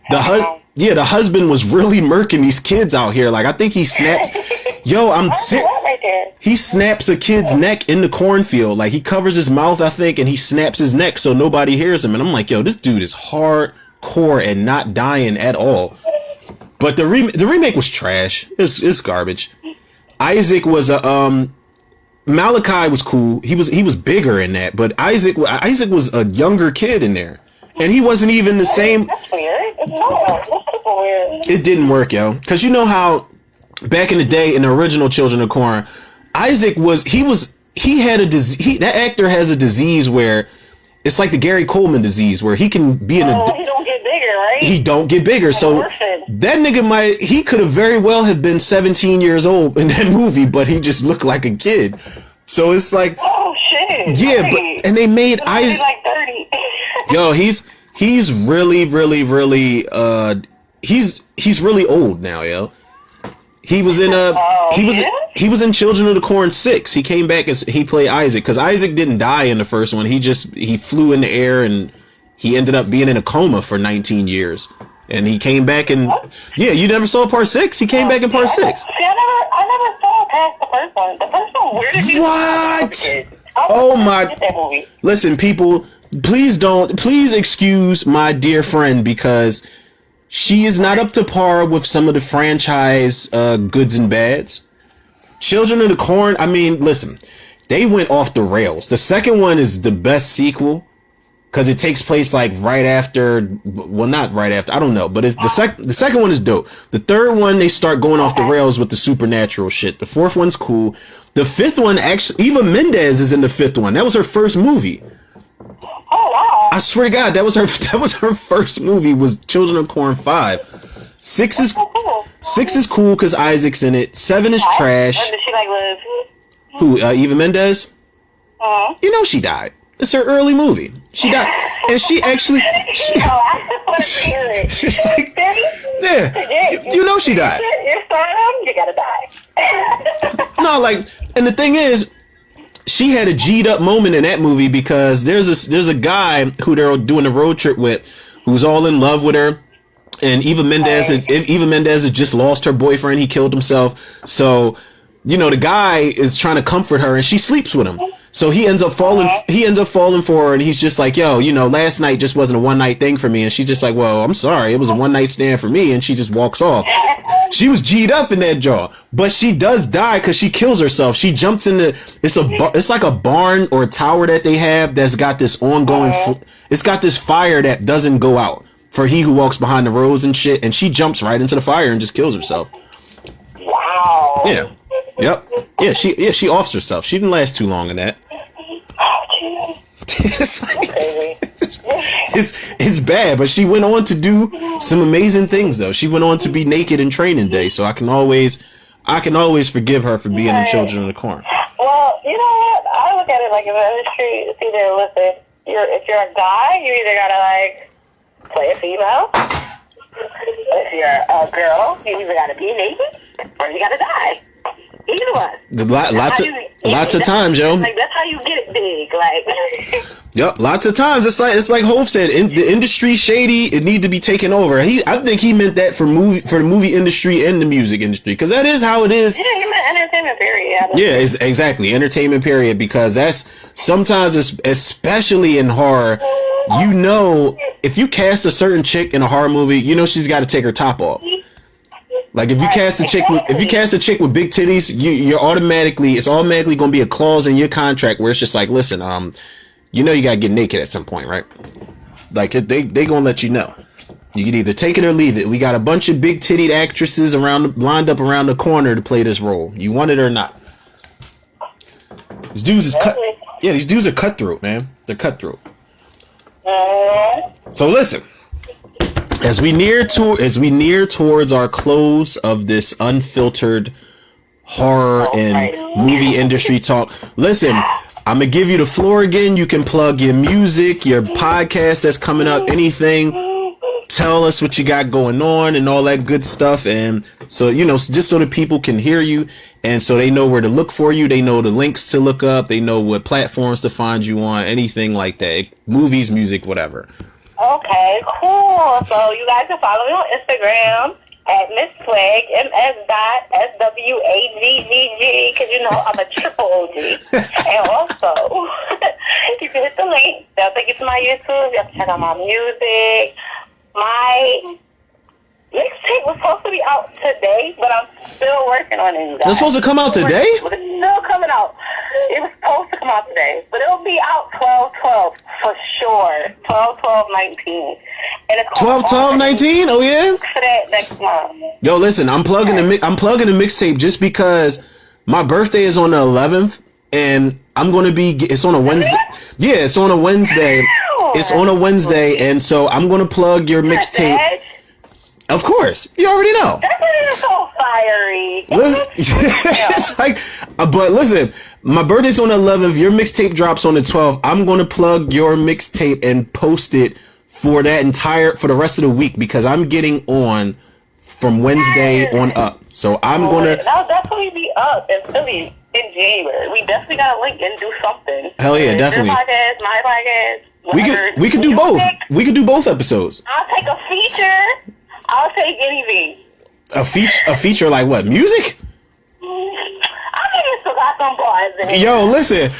the husband was really murking these kids out here. Like, I think he snaps. Yo, I'm sick. He snaps a kid's neck in the cornfield. Like, he covers his mouth, I think, and he snaps his neck so nobody hears him. And I'm like, yo, this dude is hardcore and not dying at all. But the remake was trash. It's garbage. Isaac was a Malachi was cool. He was bigger in that, but Isaac was a younger kid in there, and he wasn't even the same. That's weird. It's weird. It didn't work, yo. Because you know how back in the day in the original Children of Corn, Isaac he had a disease. That actor has a disease where it's like the Gary Coleman disease, where he can be in he don't get bigger, right? He don't get bigger. So that nigga he could have very well have been 17 years old in that movie, but he just looked like a kid. So it's like, oh shit. Yeah, right. and they made Isaac like 30. Yo, he's really he's really old now, yo. He was in he was in Children of the Corn 6. He came back as he played Isaac, because Isaac didn't die in the first one. He flew in the air and he ended up being in a coma for 19 years. And he came back and yeah, you never saw part 6? He came back in part 6. See, I never saw past the first one. The first one, where did you What? Oh my! Listen, people, please excuse my dear friend, because she is not up to par with some of the franchise goods and bads. Children of the Corn, I mean, listen, they went off the rails. The second one is the best sequel, because it takes place like right after, well, not right after, I don't know, but the second one is dope. The third one, they start going off the rails with the supernatural shit. The fourth one's cool. The fifth one, actually, Eva Mendes is in the fifth one. That was her first movie. Oh wow! I swear to God, that was her first movie. Was Children of Corn 5. 6 is cool because Isaac's in it. 7 is trash. Or did she like live? Who? Eva Mendes? You know she died. It's her early movie. She died, and she actually. She's like, yeah, you know she died. You're starting, you gotta die. No, like, and the thing is, she had a G'd up moment in that movie, because there's a guy who they're doing a road trip with, who's all in love with her, and Eva Mendes has just lost her boyfriend. He killed himself, so you know the guy is trying to comfort her, and she sleeps with him. So he ends up falling for her, and he's just like, yo, you know, last night just wasn't a one night thing for me. And she's just like, well, I'm sorry, it was a one night stand for me. And she just walks off. She was G'd up in that jaw, but she does die because she kills herself. She jumps into, it's like a barn or a tower that they have that's got this ongoing, it's got this fire that doesn't go out for he who walks behind the rows and shit. And she jumps right into the fire and just kills herself. Wow. Yeah. Yep. Yeah, she offs herself. She didn't last too long in that. It's like, it's bad, but she went on to do some amazing things though. She went on to be naked in Training Day, so I can always forgive her for being in Children of the Corn. Well, you know what? I look at it like in the industry, it's either, listen, if you're a guy, you either gotta like play a female. If you're a girl, you either gotta be naked or you gotta die. Either one. Lots of times, yo. Like, that's how you get it big. Like, yep, lots of times. It's like Hov said. The industry shady. It need to be taken over. I think he meant that for the movie industry and the music industry, because that is how it is. Yeah, he meant entertainment period. Yeah, it's exactly entertainment period, because that's sometimes, especially in horror. You know, if you cast a certain chick in a horror movie, you know she's got to take her top off. Like if you cast a chick with big titties, it's automatically going to be a clause in your contract where it's just like, listen, you know you got to get naked at some point, right? Like they going to let you know. You can either take it or leave it. We got a bunch of big tittied actresses lined up around the corner to play this role. You want it or not. These dudes are cutthroat, man. They're cutthroat. So listen. As we near towards our close of this unfiltered horror and movie industry talk, listen, I'm gonna give you the floor again. You can plug your music, your podcast that's coming up, anything. tell us what you got going on and all that good stuff. And so, just so that people can hear you and so they know where to look for you. They know the links to look up. They know what platforms to find you on, anything like that. Movies, music, whatever. Okay, cool. So you guys can follow me on Instagram at Miss Swaggg, MS.SWAGGG, because I'm a triple OG. And also, you can hit the link. That'll take you to my YouTube. You have to check out my music. My mixtape was supposed to be out today, but I'm still working on it. It's supposed to come out today? It's still coming out. It was supposed to come out today, but it'll be out 12/12 for sure. 12/12/19. And it's 12/12/19? Oh yeah. For that next month. Yo, listen, I'm plugging the mixtape just because my birthday is on the 11th, and I'm gonna be. It's on a Wednesday. Yeah, it's on a Wednesday. It's on a Wednesday, and so I'm gonna plug your mixtape. Of course, you already know. That's so fiery. It's like, but listen, my birthday's on the 11th. Your mixtape drops on the 12th. I'm gonna plug your mixtape and post it for the rest of the week because I'm getting on from Wednesday on up. So I'm gonna. I'll definitely be up in Philly in January. We definitely gotta link and do something. Hell yeah, definitely. Your podcast, my podcast. We could do both. We could do both episodes. I'll take a feature. I'll take anything. A feature like what? Music? I think you still got some bars in it. Yo, listen.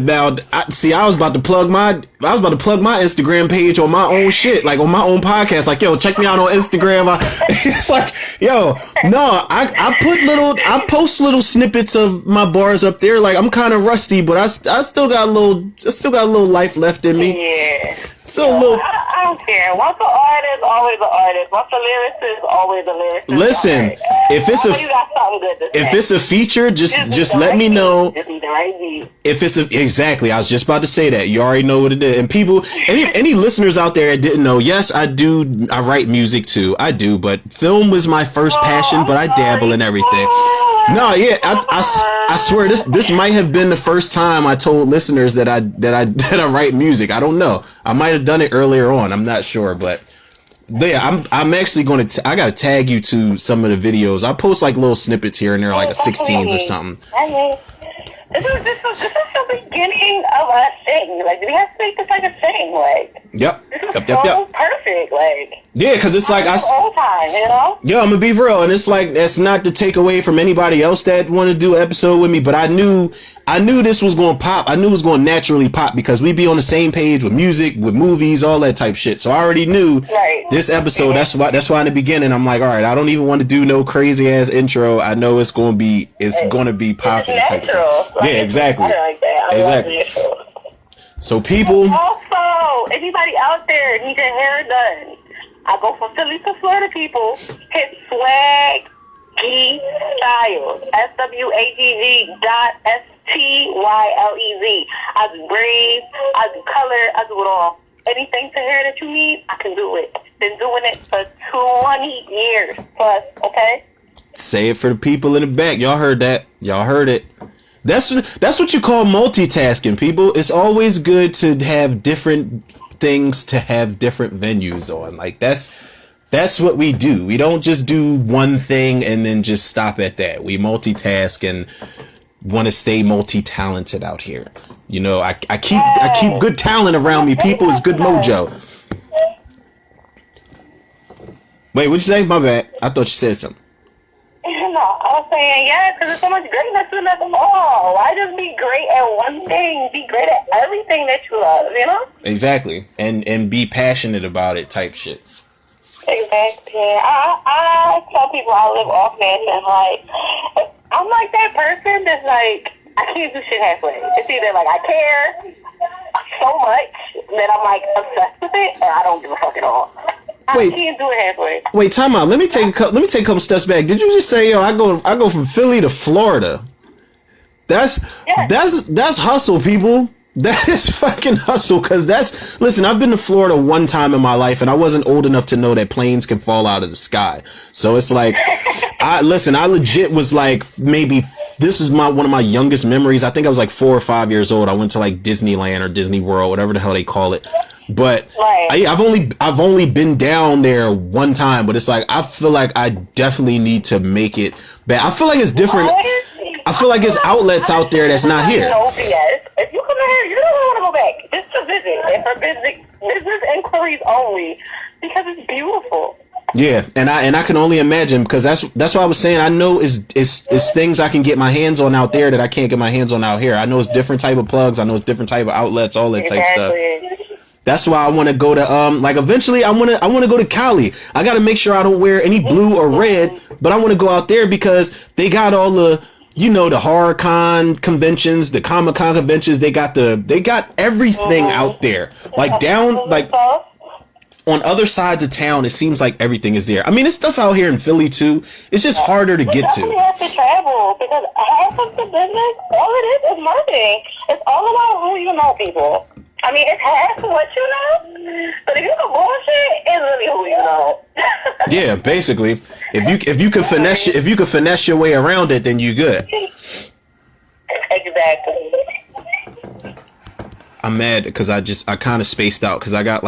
Now, I was about to plug my Instagram page on my own shit, like on my own podcast. Like, yo, check me out on Instagram. It's like, yo, no, I post little snippets of my bars up there. Like, I'm kind of rusty, but I still got a little life left in me. Yeah. So a little. I don't care. Once an artist, always an artist. Once a lyricist, always a lyricist. Listen, if it's a feature, just let me know. Just need the right beat. If it's exactly, I was just about to say that. You already know what it is. And people, any listeners out there that didn't know, yes, I do. I write music too. I do, but film was my first passion. But I dabble in everything. No, yeah, I swear this might have been the first time I told listeners that I write music. I don't know. I might have done it earlier on. I'm not sure, but yeah, I'm actually going to. I gotta tag you to some of the videos. I post like little snippets here and there, like a 16s or something. This is the beginning of a thing. Like, we have to make this like a thing. Like, yep. This is so perfect. Like, yeah, because it's like old time, Yeah, I'm gonna be real, and it's like that's not to take away from anybody else that want to do an episode with me, but I knew this was gonna pop. I knew it was gonna naturally pop because we be on the same page with music, with movies, all that type shit. So I already knew this episode. That's why in the beginning I'm like, all right, I don't even want to do no crazy ass intro. I know it's gonna be popping type stuff. Like, yeah, exactly. Like that. Exactly. So people. Also, anybody out there need your hair done, I go from Philly to Florida, people. Hit Swaggg Styles. SWAGG.STYLEZ. I do braids, I do color, I do it all. Anything to hair that you need, I can do it. Been doing it for 20 years plus, okay? Say it for the people in the back. Y'all heard that. Y'all heard it. That's what you call multitasking, people. It's always good to have different things to have different venues on. Like that's what we do. We don't just do one thing and then just stop at that. We multitask and want to stay multi-talented out here. I keep good talent around me. People, it's good mojo. Wait, what'd you say? My bad. I thought you said something. No, I was saying, yeah, because there's so much greatness in us all. Why just be great at one thing? Be great at everything that you love, Exactly. And be passionate about it type shit. Exactly. I tell people I live off mission. Like, I'm like that person that's like, I can't do shit halfway. It's either like I care so much that I'm like obsessed with it, or I don't give a fuck at all. Wait, I can't do it halfway. Wait, time out. Let me take a couple steps back. Did you just say, yo, I go from Philly to Florida? That's hustle, people. That is fucking hustle, because listen, I've been to Florida one time in my life and I wasn't old enough to know that planes can fall out of the sky. So it's like, I legit was like, maybe this is one of my youngest memories. I think I was like 4 or 5 years old. I went to like Disneyland or Disney World, whatever the hell they call it. But I've only been down there one time, but it's like, I feel like I definitely need to make it back. I feel like it's different. I feel like there's outlets out there that's not here. No BS. If you come here, you don't want to go back. Just to visit, and for business inquiries only, because it's beautiful. Yeah, and I can only imagine, because that's what I was saying. I know it's things I can get my hands on out there that I can't get my hands on out here. I know it's different type of plugs. I know it's different type of outlets, all that type stuff. That's why I want to go to like eventually I want to go to Cali. I got to make sure I don't wear any blue or red, but I want to go out there because they got all the, you know, the horror con conventions, the Comic Con conventions. They got everything out there. Like down, like on other sides of town, it seems like everything is there. I mean, it's stuff out here in Philly too. It's just harder to get to. You have to travel because half of the business, all it is marketing. It's all about who you know, people. I mean, it's half what you know, but if you can bullshit, it's really who you know. Yeah, basically, if you can finesse your way around it, then you good. Exactly. I'm mad because I kind of spaced out because I got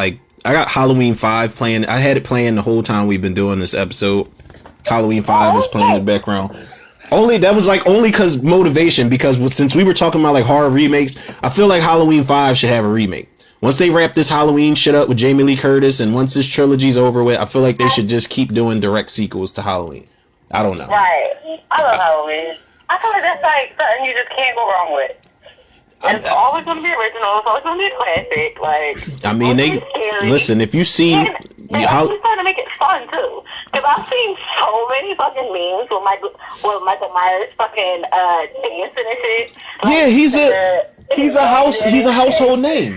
Halloween 5 playing. I had it playing the whole time we've been doing this episode. Halloween 5 is playing in the background. Only because motivation, because since we were talking about like horror remakes, I feel like Halloween 5 should have a remake. Once they wrap this Halloween shit up with Jamie Lee Curtis, and once this trilogy's over with, I feel like they should just keep doing direct sequels to Halloween. I don't know. Right. I love Halloween. I feel like that's like something you just can't go wrong with. It's always going to be original. It's always going to be a classic. Like, I mean, listen, if you see... And they're trying to make it fun, too. Because I've seen so many fucking memes with Michael Myers fucking dancing and shit. Like, yeah, he's a household name.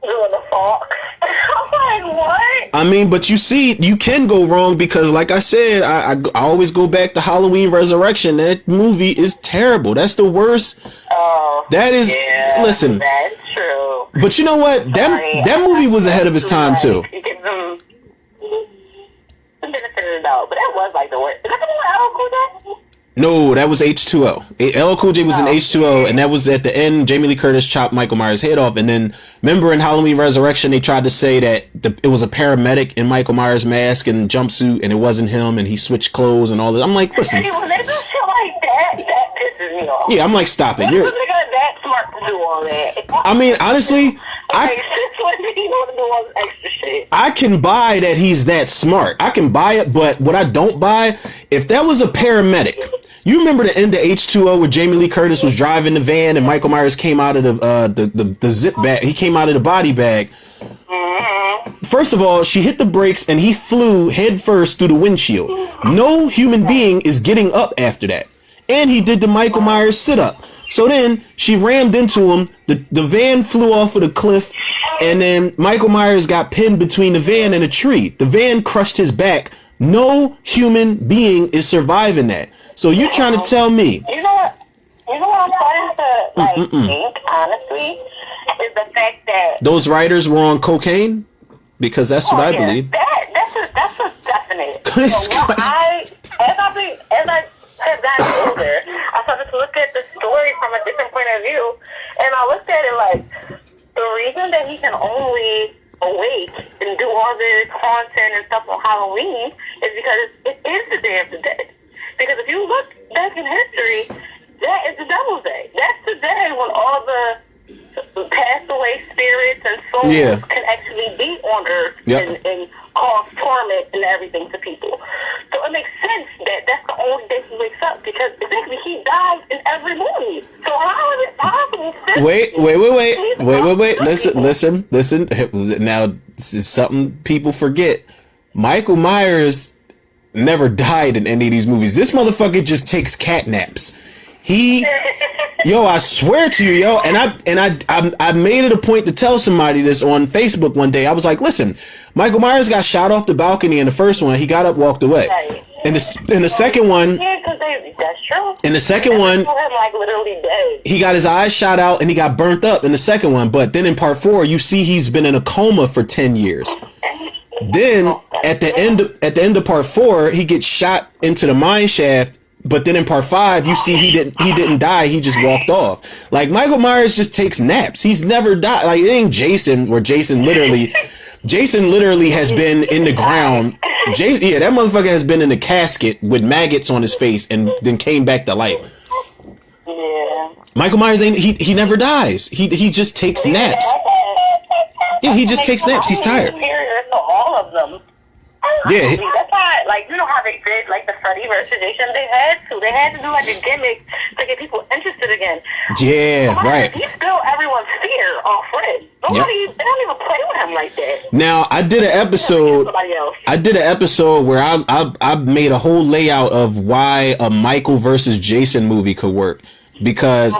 Doing the fox. I'm like, what? I mean, but you see, you can go wrong because, like I said, I always go back to Halloween Resurrection. That movie is terrible. That's the worst. Oh, that is. Yeah, listen, that's true. But you know what? That movie was ahead of its time too. You give them the benefit of the doubt, but that was like the worst. Is that the one L Cool J? No, that was H2O. LL Cool J was in H2O, and that was at the end. Jamie Lee Curtis chopped Michael Myers' head off, and then remember in Halloween Resurrection, they tried to say that it was a paramedic in Michael Myers' mask and jumpsuit, and it wasn't him, and he switched clothes and all that. I'm like, listen. When they do shit like that pisses me off. Yeah, I'm like, stop it. You're that smart to do all that. I mean, honestly, I can buy that he's that smart. I can buy it, but what I don't buy, if that was a paramedic. You remember the end of H2O where Jamie Lee Curtis was driving the van and Michael Myers came out of the zip bag. He came out of the body bag. First of all, she hit the brakes and he flew head first through the windshield. No human being is getting up after that. And he did the Michael Myers sit-up. So then she rammed into him. The van flew off of the cliff. And then Michael Myers got pinned between the van and a tree. The van crushed his back. No human being is surviving that. So you're trying to tell me. You know what I'm starting to think, honestly, is the fact that those writers were on cocaine? Because that's what I believe. That's a definite. So as I have gotten older, I started to look at the story from a different point of view, and I looked at it like the reason that he can only awake and do all this content and stuff on Halloween is because it is the Day of the Dead. Because if you look back in history, that is the Devil's Day. That's the day when all the passed away spirits and souls can actually be on Earth and cause torment and everything to people. So it makes sense that that's the only day he wakes up, because basically he dies in every movie. So how is it possible? Wait. Listen. Now, it's something people forget. Michael Myers never died in any of these movies. This motherfucker just takes cat naps. I swear to you, and I made it a point to tell somebody this on Facebook one day. I was like, listen, Michael Myers got shot off the balcony in the first one. He got up, walked away. In the second one, that's true. In the second one, him like literally dead. he got his eyes shot out and he got burnt up in the second one. But then in part 4, you see he's been in a coma for 10 years. Then at the end of part 4, he gets shot into the mine shaft. But then in part 5, you see he didn't die. He just walked off. Like, Michael Myers just takes naps. He's never died. Like, it ain't Jason, where Jason literally has been in the ground. That motherfucker has been in a casket with maggots on his face and then came back to life. Yeah. Michael Myers he never dies. He just takes naps. Yeah, he just takes naps. He's tired. Superior to all of them. Yeah. That's why, like, you know how they did, like, the Freddy versus Jason? They had to do, like, a gimmick to get people interested again. Yeah, right. He's still everyone's fear off Fred. They don't even play with him like that. Now, I did an episode where I made a whole layout of why a Michael versus Jason movie could work. Because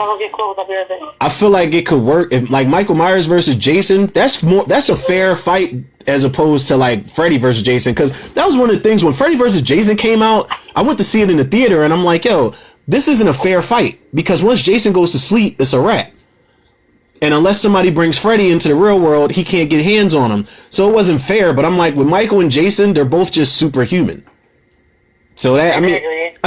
I feel like it could work if, like, Michael Myers versus Jason, that's a fair fight as opposed to, like, Freddy versus Jason. Because that was one of the things when Freddy versus Jason came out, I went to see it in the theater and I'm like, yo, this isn't a fair fight, because once Jason goes to sleep, it's a wrap. And unless somebody brings Freddy into the real world, he can't get hands on him. So it wasn't fair. But I'm like, with Michael and Jason, they're both just superhuman. So that, I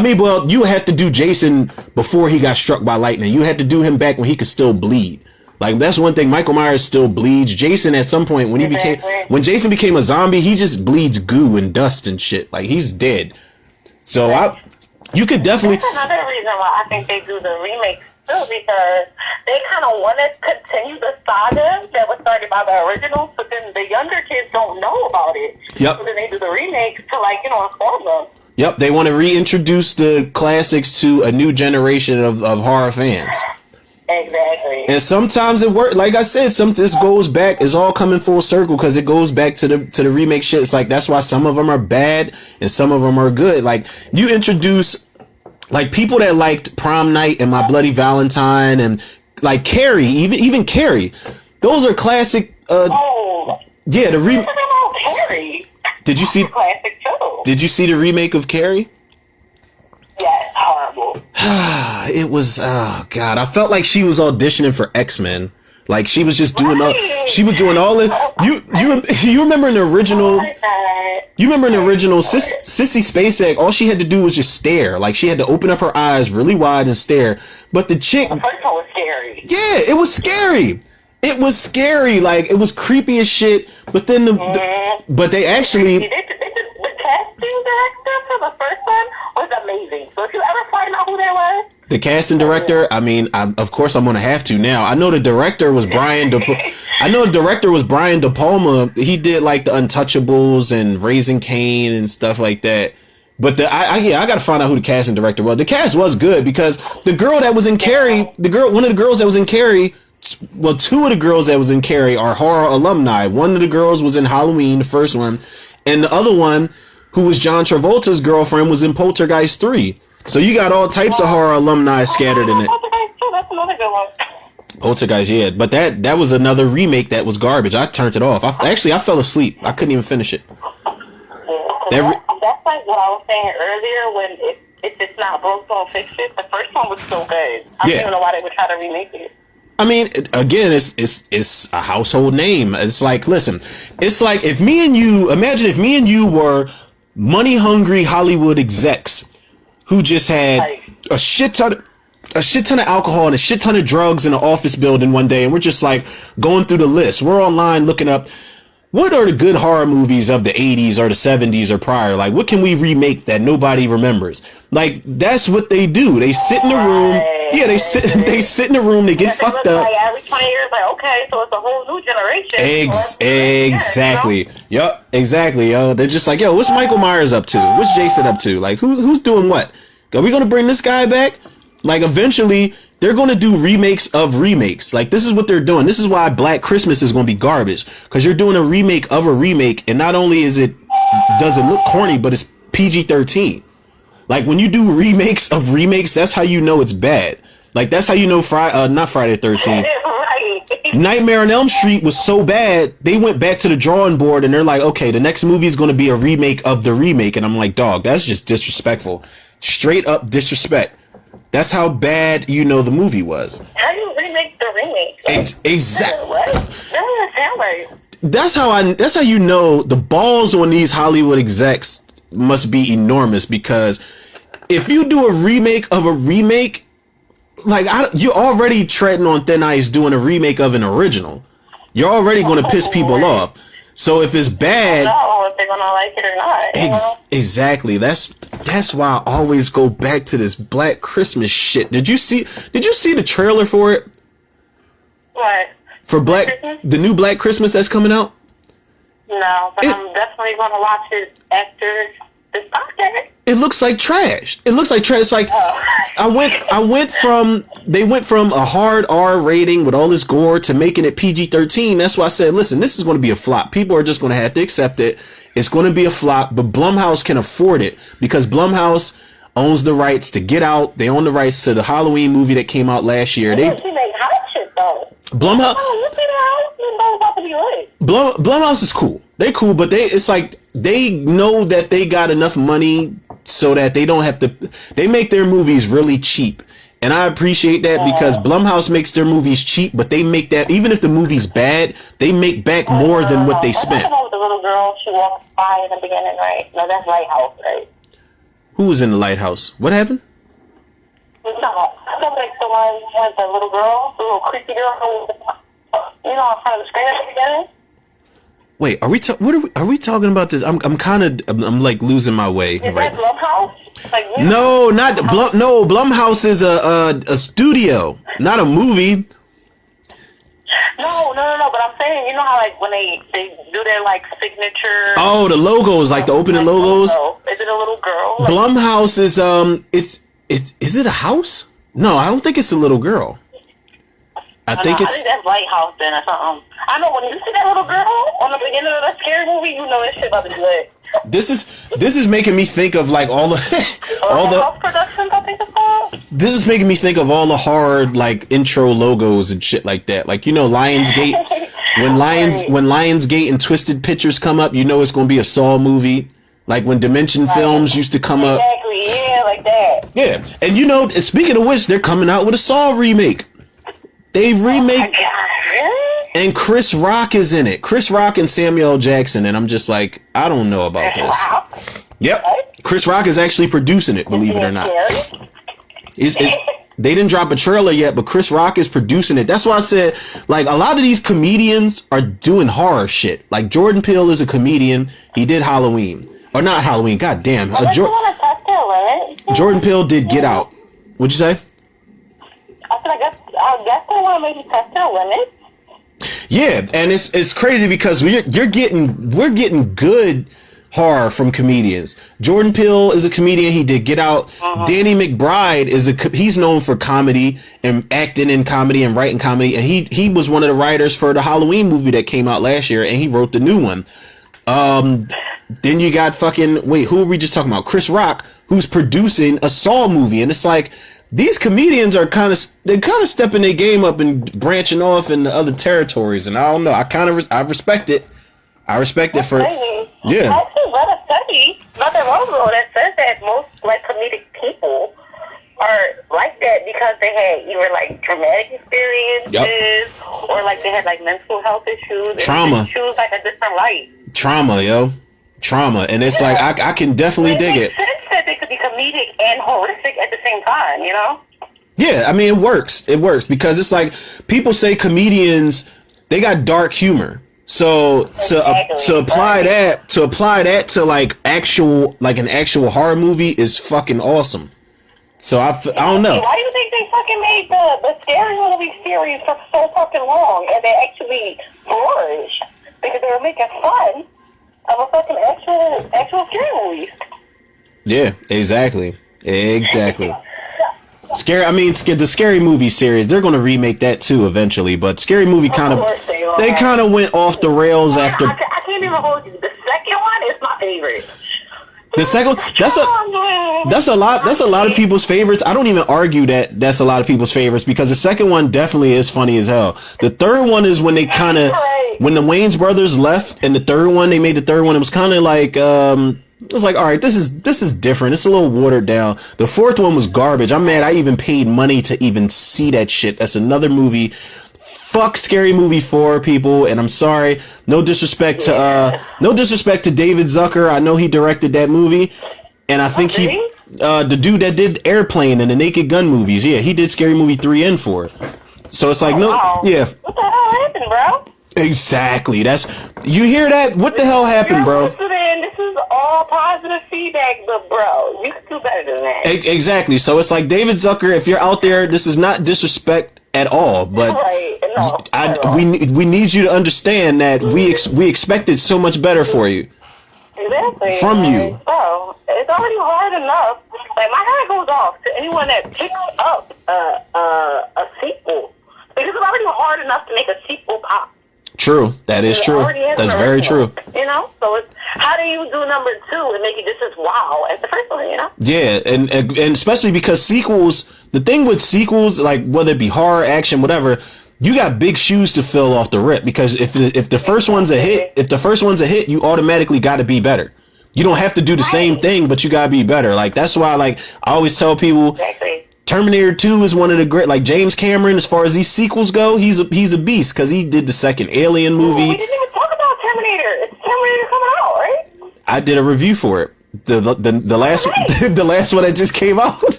mean, well, you had to do Jason before he got struck by lightning. You had to do him back when he could still bleed. Like, that's one thing. Michael Myers still bleeds. Jason, at some point, when Jason became a zombie, he just bleeds goo and dust and shit. Like, he's dead. So you could definitely. That's another reason why I think they do the remakes too, because they kind of want to continue the saga that was started by the originals, but then the younger kids don't know about it. Yep. So then they do the remakes to, like, inform them. Yep, they want to reintroduce the classics to a new generation of horror fans. Exactly. And sometimes it works. Like I said, this goes back. It's all coming full circle because it goes back to the remake shit. It's like, that's why some of them are bad and some of them are good. Like, you introduce, like, people that liked Prom Night and My Bloody Valentine and, like, Carrie, even Carrie. Those are classic. Yeah, the remake. Carrie. Did you see? Classic too. Did you see the remake of Carrie? Yes, horrible. It was, oh god, I felt like she was auditioning for X-Men. Like, she was just doing all the you remember in the original Sissy Spacek, all she had to do was just stare. Like, she had to open up her eyes really wide and stare. But the chick, the first one was scary. Yeah, it was scary. It was scary. Like, it was creepy as shit. But then but they actually, the casting director for the first one was amazing. So if you ever find out who that was, the casting director, I mean, of course I'm gonna have to now. I know the director was Brian De Palma. He did, like, the Untouchables and Raising Cain and stuff like that. But I gotta find out who the casting director was. The cast was good because the girl that was in Carrie, one of the girls that was in Carrie. Well, two of the girls that was in Carrie are horror alumni. One of the girls was in Halloween, the first one, and the other one, who was John Travolta's girlfriend, was in Poltergeist 3. So you got all types of horror alumni scattered in it. Poltergeist 2, that's another good one. Poltergeist, yeah, but that was another remake that was garbage. I turned it off. I fell asleep. I couldn't even finish it. That's like what I was saying earlier. When if it's not broke, don't fix it. The first one was so good. I don't even know why they would try to remake it. I mean, again, it's a household name. It's like, listen, it's like imagine if me and you were money hungry Hollywood execs who just had a shit ton of alcohol and a shit ton of drugs in an office building one day, and we're just like going through the list. We're online looking up, what are the good horror movies of the 80s or the 70s or prior? Like, what can we remake that nobody remembers? Like, that's what they do. They sit in the room. Yeah, they sit in the room. They get fucked up. Like, every 20 years, like, okay, so it's a whole new generation. Exactly. Yup. Exactly. Yo, they're just like, yo, what's Michael Myers up to? What's Jason up to? Like, who's doing what? Are we gonna bring this guy back? Like, eventually, they're going to do remakes of remakes. Like, this is what they're doing. This is why Black Christmas is going to be garbage. Because you're doing a remake of a remake. And not only does it look corny, but it's PG-13. Like, when you do remakes of remakes, that's how you know it's bad. Like, that's how you know not Friday the 13th. Nightmare on Elm Street was so bad, they went back to the drawing board and they're like, okay, the next movie is going to be a remake of the remake. And I'm like, dog, that's just disrespectful. Straight up disrespect. That's how bad you know the movie was. How do you remake the remake? Exactly. What? That doesn't sound right. That's how you know the balls on these Hollywood execs must be enormous, because if you do a remake of a remake, like you're already treading on thin ice doing a remake of an original. You're already going to piss people off. So if it's bad, I don't know if they're gonna like it or not. Exactly. That's why I always go back to this Black Christmas shit. Did you see the trailer for it? What? For the new Black Christmas that's coming out? No, but I'm definitely gonna watch it after this podcast. It looks like trash. It's like they went from a hard R rating with all this gore to making it PG-13. That's why I said, listen, this is going to be a flop. People are just going to have to accept it. It's going to be a flop, but Blumhouse can afford it because Blumhouse owns the rights to Get Out. They own the rights to the Halloween movie that came out last year. They make hot shit though. Blumhouse. Blumhouse is cool. They cool, but it's like they know that they got enough money so that they don't have to. They make their movies really cheap, and I appreciate that because Blumhouse makes their movies cheap, but they make that even if the movie's bad, they make back more than what they spent. The little girl, she walks by in the beginning, right? No, that's Lighthouse, right? Who was in the Lighthouse? What happened? No, I feel like the one with the little girl, the little creepy girl, in front of the screen at the beginning. Wait, are we talking about this? I'm like losing my way. Is that Blumhouse? Like, no, not no. Blumhouse is a studio, not a movie. No. But I'm saying, you know how like when they do their like signature. Oh, the logos, like the opening logos. Is it a little girl? Like, Blumhouse is is it a house? No, I don't think it's a little girl. I think that's Lighthouse then or something. I know when you see that little girl on the beginning of that scary movie, you know this shit about to be lit. This is making me think of like all the house productions, I think it's called. This is making me think of all the hard like intro logos and shit like that. Like Lionsgate. When Lionsgate and Twisted Pictures come up, you know it's gonna be a Saw movie. Like when Dimension Films used to come up. Exactly, yeah, like that. Yeah. And speaking of which, they're coming out with a Saw remake. They remake. Oh my God, really? And Chris Rock is in it. Chris Rock and Samuel L. Jackson. And I'm just like, I don't know about this. Wow. Yep. Chris Rock is actually producing it, believe it or not. They didn't drop a trailer yet, but Chris Rock is producing it. That's why I said, like, a lot of these comedians are doing horror shit. Like, Jordan Peele is a comedian. He did Halloween. Or not Halloween, goddamn. Jordan Peele did Get Out. What'd you say? I guess they want to maybe test their limits. Yeah, and it's crazy because we're getting good horror from comedians. Jordan Peele is a comedian. He did Get Out. Danny McBride he's known for comedy and acting in comedy and writing comedy, and he was one of the writers for the Halloween movie that came out last year, and he wrote the new one. Then you got who are we just talking about? Chris Rock, who's producing a Saw movie, and it's like, these comedians are kind of stepping their game up and branching off into other territories, and I don't know. I respect it. I respect it for yeah. I actually read a study not that long ago that says that most like comedic people are like that because they had either like traumatic experiences or like they had like mental health issues. Trauma. And choose like a different light. Trauma, and it's like I can definitely dig it. It makes sense that they could be comedic and horrific at the same time, you know? Yeah, I mean it works because it's like people say comedians, they got dark humor. So to apply that to like an actual horror movie is fucking awesome. So I don't know. Why do you think they fucking made the scary movie series for so fucking long and they actually flourished? Because they were making fun of a fucking actual scary movie. Yeah, exactly. The Scary Movie series, they're going to remake that too eventually, but Scary Movie kind of went off the rails after. I can't even hold you. The second one is my favorite. The second, that's a lot of people's favorites. I don't even argue that that's a lot of people's favorites because the second one definitely is funny as hell. The third one is when they when the Wayans brothers left, and they made the third one, it was kind of like It was like, all right, this is different. It's a little watered down. The fourth one was garbage. I'm mad I even paid money to even see that shit. That's another movie. Fuck Scary Movie 4, people. And I'm sorry. No disrespect to David Zucker. I know he directed that movie. And I think the dude that did Airplane and the Naked Gun movies. Yeah, he did Scary Movie 3 and 4. So it's like, yeah. What the hell happened, bro? Exactly. You hear that? What the hell happened, bro? This is all positive feedback, but bro, you can do better than that. Exactly. So it's like, David Zucker, if you're out there, this is not disrespect at all, but we need you to understand that we expected so much better for you. Exactly. From you. Bro, it's already hard enough. Like, my head goes off to anyone that picks up a sequel. Because it's already hard enough to make a sequel pop. True. That is true. That's very true. You know? So it's, how do you do number 2 and make it just as wow as the first one, you know? Yeah, and especially because sequels, the thing with sequels, like whether it be horror, action, whatever, you got big shoes to fill off the rip, because if the first one's a hit, you automatically got to be better. You don't have to do the same thing, but you got to be better. Like, that's why, like, I always tell people, Terminator 2 is one of the great, like, James Cameron, as far as these sequels go, he's a beast, because he did the second Alien movie. We didn't even talk about Terminator. It's Terminator coming out, right? I did a review for it. The last the last one that just came out. Oh,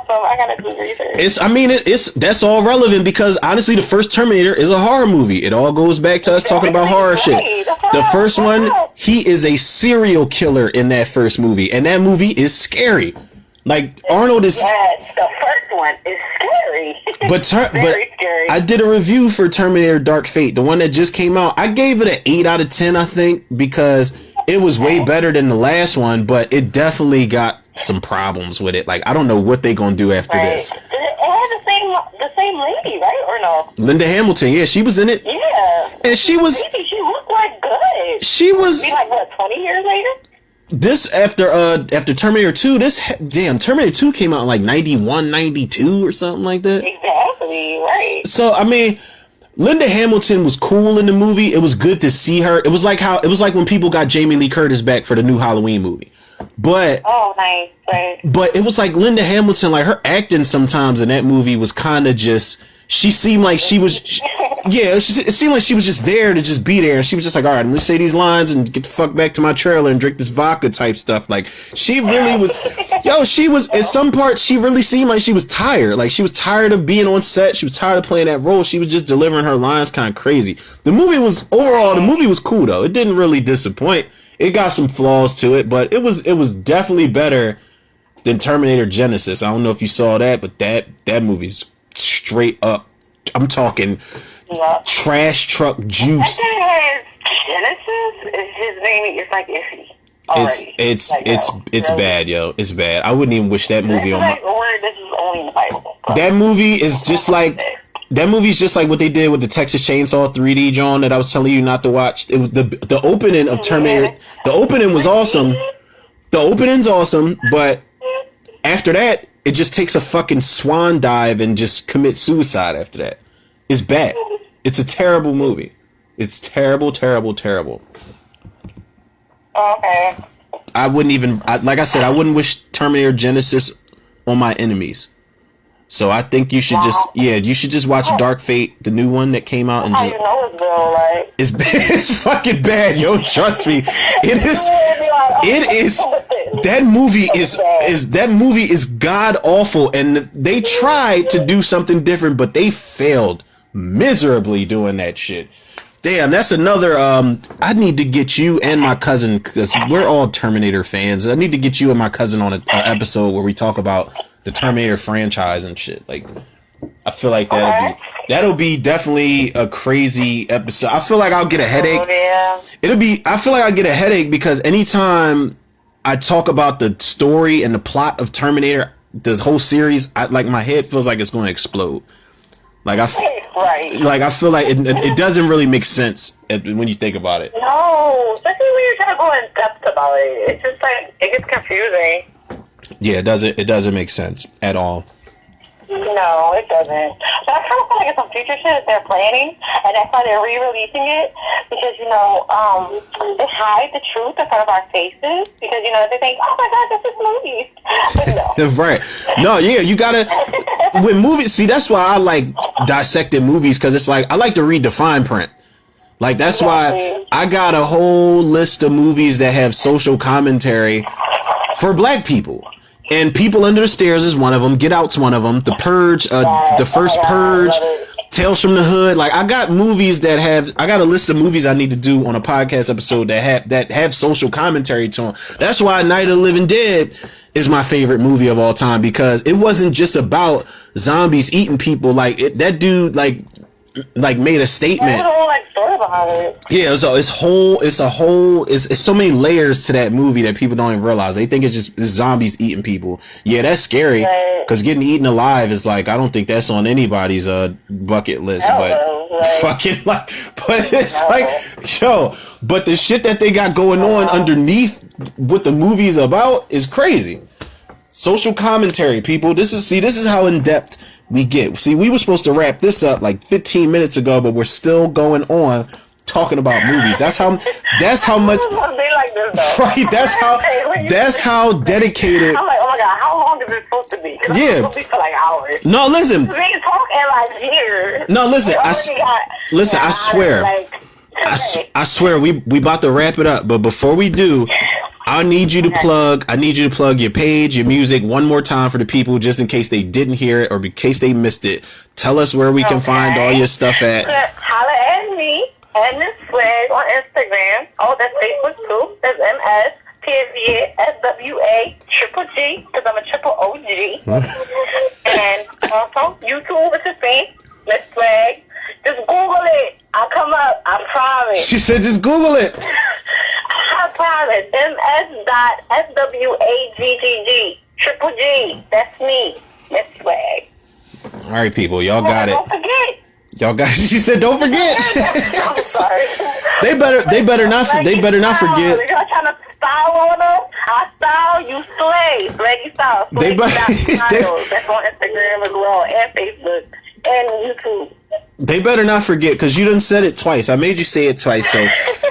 awesome! I gotta do research. That's all relevant, because honestly, the first Terminator is a horror movie. It all goes back to us talking about horror shit. The first one, he is a serial killer in that first movie, and that movie is scary. Like, Arnold is. Yes, the first one is scary. But scary. I did a review for Terminator Dark Fate, the one that just came out. I gave it an 8 out of 10, I think, because it was way better than the last one, but it definitely got some problems with it. Like, I don't know what they gonna do after this. It had the same lady, right? Or no? Linda Hamilton, yeah, she was in it. Yeah. And she looked like good. She was. Be like, what, 20 years later? This after Terminator 2, Terminator 2 came out in like 91, 92 or something like that. Exactly, right. So, I mean, Linda Hamilton was cool in the movie. It was good to see her. It was like when people got Jamie Lee Curtis back for the new Halloween movie. But nice, right. But it was like Linda Hamilton, like, her acting sometimes in that movie was kind of just, she seemed like she was, it seemed like she was just there to just be there. And she was just like, all right, let me say these lines and get the fuck back to my trailer and drink this vodka type stuff. Like, she really was, she was, at some parts, she really seemed like she was tired. Like, she was tired of being on set. She was tired of playing that role. She was just delivering her lines kind of crazy. The movie was cool, though. It didn't really disappoint. It got some flaws to it, but it was definitely better than Terminator Genesis. I don't know if you saw that, but that movie's straight up, I'm talking trash truck juice. That thing has Genesis. His name is like iffy. It's bad, yo. It's bad. I wouldn't even wish that movie on my. Or this is only in the Bible. That movie is just like. That movie's just like what they did with the Texas Chainsaw 3D, John, that I was telling you not to watch. It was the opening of Terminator. The opening was awesome. The opening's awesome, but after that, it just takes a fucking swan dive and just commits suicide after that. It's bad. It's a terrible movie. It's terrible, terrible, terrible. Okay. I wouldn't even, like I said, I wouldn't wish Terminator Genesis on my enemies. So I think you should you should just watch Dark Fate, the new one that came out, and just. You know it's real, like. It's bad. It's fucking bad, yo. Trust me. It is. That movie is god awful, and they tried to do something different, but they failed miserably doing that shit. Damn, that's another. I need to get you and my cousin, because we're all Terminator fans. I need to get you and my cousin on an episode where we talk about the Terminator franchise and shit. Like, I feel like that'll be definitely a crazy episode. I feel like I'll get a headache. I feel like I'll get a headache because anytime I talk about the story and the plot of Terminator, the whole series, my head feels like it's going to explode. Like, I feel like it doesn't really make sense when you think about it. No, especially when you're trying to go in depth about it. It's just like, it gets confusing. Yeah, it doesn't make sense at all. No, it doesn't. But I kind of feel like it's some future shit that they're planning, and that's why they're re-releasing it. because, they hide the truth in front of our faces because, they think, oh my God, this is movies. But no. Right. No, yeah, you gotta, with movies, see, that's why I like dissecting movies, because it's like, I like to read the fine print. Like, that's why I got a whole list of movies that have social commentary for black people. And People Under the Stairs is one of them. Get Out's one of them. The Purge, the first Purge, Tales from the Hood. Like, I got movies that have, I got a list of movies I need to do on a podcast episode that have social commentary to them. That's why Night of the Living Dead is my favorite movie of all time, because it wasn't just about zombies eating people. Like, that dude, like made a statement. Yeah, so it's so many layers to that movie that people don't even realize. They think it's zombies eating people. Yeah, that's scary, because getting eaten alive is like, I don't think that's on anybody's bucket list, fucking like, but it's like, yo, but the shit that they got going on underneath what the movie's about is crazy. Social commentary, people. This is how in depth we get. See, we were supposed to wrap this up like 15 minutes ago, but we're still going on talking about movies. That's how much, right? That's how dedicated. I'm like, oh my God, how long is it supposed to be? Yeah, it's supposed to be for like hours. No, listen. We talk in like years. No, listen. I swear. I swear we about to wrap it up, but before we do, I need you to plug your page, your music one more time for the people, just in case they didn't hear it or in case they missed it. Tell us where we can find all your stuff at. Holla at me and Miss Swaggg on Instagram. Oh, that's Facebook too. That's MS_SWA_G, because I'm a triple OG. And also YouTube is the same, Miss Swaggg. Just Google it. I'll come up. I promise. She said just Google it. I promise. MS.SWAGGG. Triple G. That's me. Miss Swaggg. All right, people. Y'all got it. Don't forget. Y'all got. She said, "Don't forget." I'm sorry. They better not forget. Y'all trying to style on them? I style, you slay. Swaggy style. That's on Instagram as well, and Facebook, and YouTube. They better not forget, because you done said it twice. I made you say it twice. So,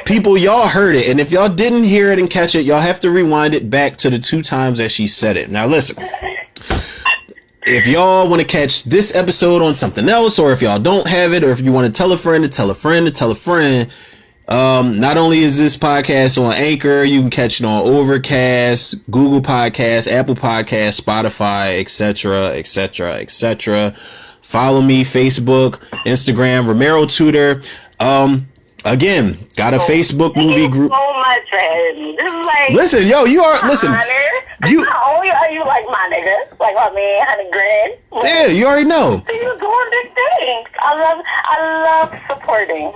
people, y'all heard it. And if y'all didn't hear it and catch it, y'all have to rewind it back to the 2 times that she said it. Now, listen. If y'all want to catch this episode on something else, or if y'all don't have it, or if you want to tell a friend to tell a friend to tell a friend, not only is this podcast on Anchor, you can catch it on Overcast, Google Podcasts, Apple Podcasts, Spotify, etc., etc., etc. Follow me, Facebook, Instagram, Romero Tutor. Again, got a Facebook movie group. So much for having me. This is like, listen, yo, you are, listen. You, not only are you like my nigga, like my man, 100 grand. Yeah, you already know. You're doing big things. I love supporting.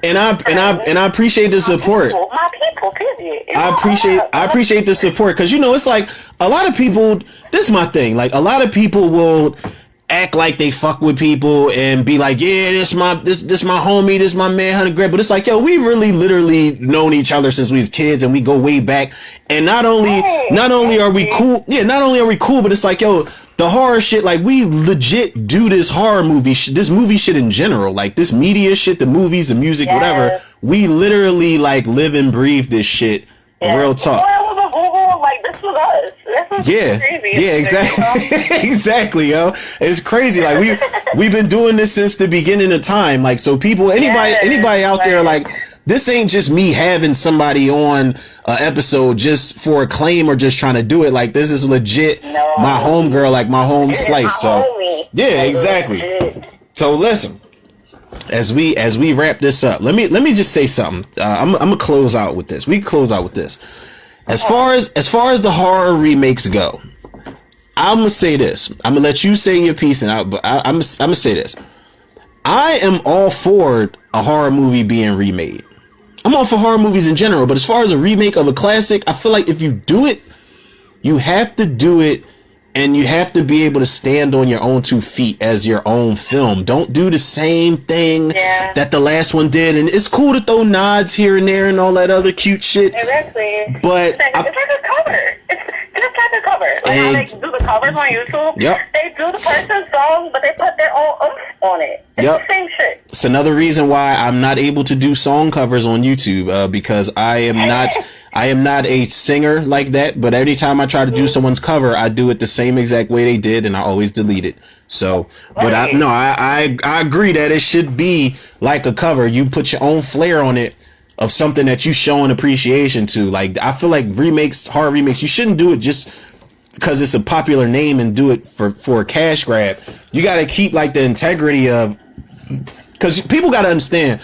And I appreciate the support. My people, period. I appreciate the support, because it's like a lot of people. This is my thing. Like, a lot of people will act like they fuck with people and be like, yeah, this my homie, this my man, 100 grand. But it's like, yo, we really literally known each other since we was kids, and we go way back. And not only are we cool, but it's like, yo, the horror shit, like, we legit do this horror movie, this movie shit in general, like this media shit, the movies, the music, whatever. We literally like live and breathe this shit. Real talk. Like, this was us. This was crazy. Yeah, exactly. Exactly, yo. It's crazy. Like, we've been doing this since the beginning of time. Like, so people, anybody out there, like, this ain't just me having somebody on an episode just for acclaim or just trying to do it. Like, this is legit my homegirl, like my home slice. So, yeah, exactly. So listen. As we wrap this up, let me just say something. I'm gonna close out with this. We can close out with this. As far as the horror remakes go, I'm gonna say this. I'm gonna let you say your piece, but I'm gonna say this. I am all for a horror movie being remade. I'm all for horror movies in general, but as far as a remake of a classic, I feel like if you do it, you have to do it. And you have to be able to stand on your own 2 feet as your own film. Don't do the same thing that the last one did. And it's cool to throw nods here and there and all that other cute shit. Exactly. But it's like a cover. It's just like a cover. Like how they do the covers on YouTube. Yep. They do the person's song, but they put their own oomph on it. It's the same shit. It's another reason why I'm not able to do song covers on YouTube, because I am not a singer like that. But every time I try to do someone's cover, I do it the same exact way they did, and I always delete it. So, but I agree that it should be like a cover. You put your own flair on it of something that you showing appreciation to. Like, I feel like horror remakes, you shouldn't do it just because it's a popular name and do it for a cash grab. You got to keep like the integrity of, because people got to understand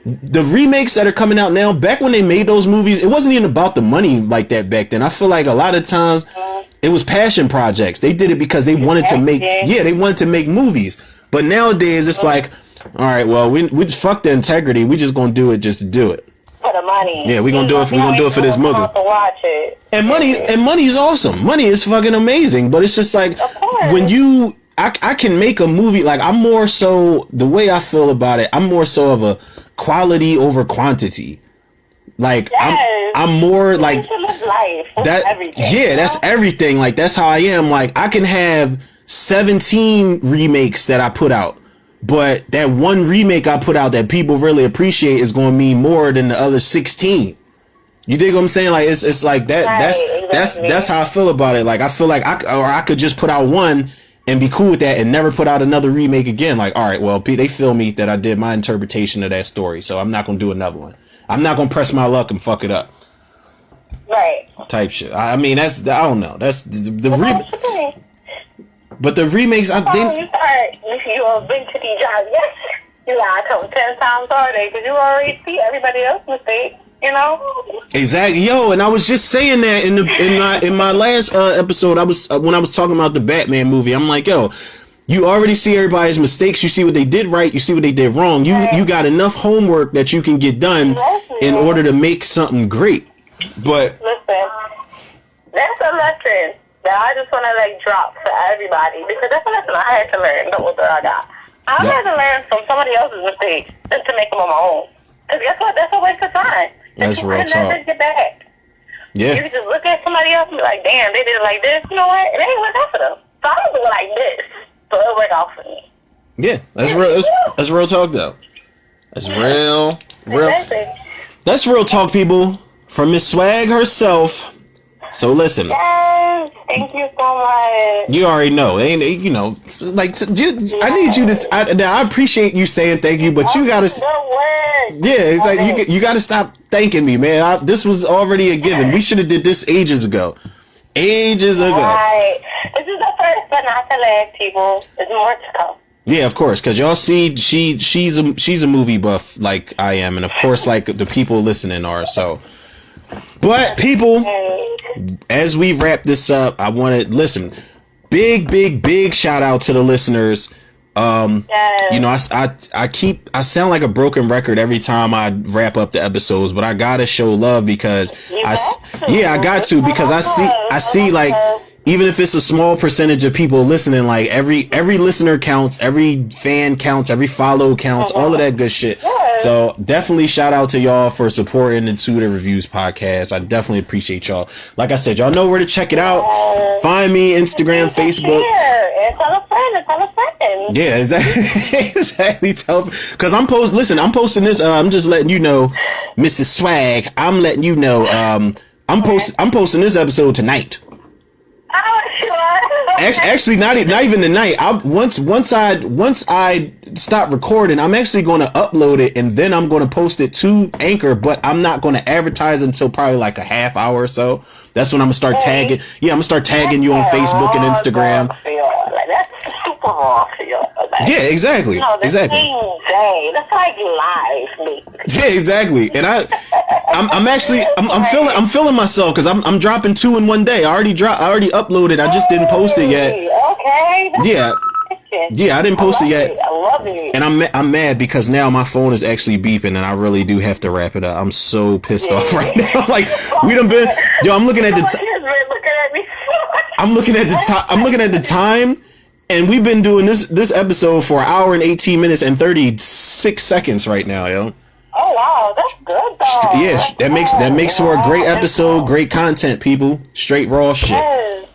the remakes that are coming out now. Back when they made those movies, it wasn't even about the money like that back then. I feel like a lot of times it was passion projects. They did it because they wanted to make, they wanted to make movies. But nowadays it's like, all right, well, we just fuck the integrity. We just gonna do it just to do it. For the money. Yeah, we're gonna do it. We're gonna do it for this movie. And money is awesome. Money is fucking amazing. But it's just like when I can make a movie. Like, I'm more so, the way I feel about it, I'm more so of a quality over quantity. Like, I'm more like that. Yeah, that's everything. Like, that's how I am. Like, I can have 17 remakes that I put out, but that one remake I put out that people really appreciate is going to mean more than the other 16. You dig what I'm saying? Like, it's like that. That's how I feel about it. Like, I feel like I could just put out one and be cool with that and never put out another remake again. Like, all right, well, they feel me that I did my interpretation of that story, so I'm not going to do another one. I'm not going to press my luck and fuck it up. Right. Type shit. I mean, I don't know. That's the remake. But the remakes, I think. You've been to these jobs, yes. You gotta come 10 times harder because you already see everybody else's mistake, you know? Exactly. Yo, and I was just saying that in my last episode, I was when I was talking about the Batman movie, I'm like, yo, you already see everybody's mistakes. You see what they did right. You see what they did wrong. You got enough homework that you can get done in order to make something great. But listen, that's a lesson that I just want to like drop for everybody, because that's a lesson I had to learn the older I got. I had to learn from somebody else's mistakes and to make them on my own. Because guess what? That's a waste of time. That's real talk. Never get back. Yeah. You can just look at somebody else and be like, damn, they did it like this. You know what? It ain't work out for them. So I'm doing it like this. So it'll work out for me. Yeah, that's real. That's real talk, though. That's real. That's real talk, people. From Miss Swaggg herself. So listen. Yes, thank you so much. You already know, you know, like, I need you to. Now I appreciate you saying thank you, but you gotta. Yeah, it's like you gotta stop thanking me, man. This was already a given. We should have did this ages ago. Ages ago. Right. This is the first, but not the last, people. There's more to come. Yeah, of course, because y'all see, she's a movie buff like I am, and of course, like the people listening are. So. But people, as we wrap this up, I want to listen. Big shout out to the listeners. You know, I sound like a broken record every time I wrap up the episodes, but I gotta show love because I got to because I see like, even if it's a small percentage of people listening, like every listener counts, every fan counts, every follow counts, all of that good shit. So definitely shout out to y'all for supporting the To The Reviews podcast. I definitely appreciate y'all. Like I said, y'all know where to check it out. Find me Instagram, Facebook. And tell a friend. Yeah, exactly. Because I'm posting this. I'm just letting you know, Mrs. Swaggg. I'm letting you know. I'm posting this episode tonight. Actually, not even tonight. Once I stop recording, I'm actually going to upload it and then I'm going to post it to Anchor. But I'm not going to advertise until probably like a half hour or so. That's when I'm gonna start tagging. Yeah, I'm gonna start tagging you on Facebook and Instagram. That's super raw. Yeah, exactly. Exactly. Same day. That's like live. Yeah, exactly. And I'm feeling myself because I'm dropping 2 in one day. I already uploaded. I just didn't post it yet. Okay. Yeah, I didn't post it yet. I love it. And I'm mad because now my phone is actually beeping and I really do have to wrap it up. I'm so pissed off right now. Like, we done been, I'm looking at the time and we've been doing this episode for 1 hour and 18 minutes and 36 seconds right now, yo. Oh wow, that's good though. Yeah, that makes for a great episode, great content, people. Straight raw shit.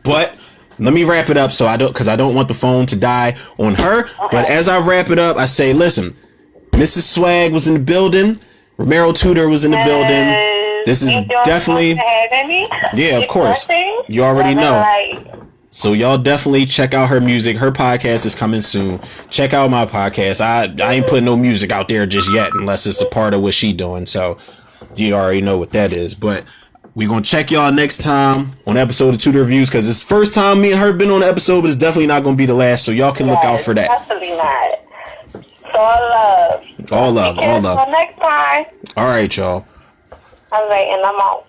But let me wrap it up because I don't want the phone to die on her. Okay. But as I wrap it up, I say, listen, Mrs. Swaggg was in the building. Romero Tudor was in the building. This is definitely, yeah, of course. You already know. So y'all definitely check out her music. Her podcast is coming soon. Check out my podcast. I ain't putting no music out there just yet unless it's a part of what she doing. So you already know what that is. But we gonna check y'all next time on episode of Tudor Reviews, because it's the first time me and her been on the episode, but it's definitely not gonna be the last. So y'all can look out for that. Definitely not. So all love. All love. Until next time. All right, y'all. All right, and I'm out.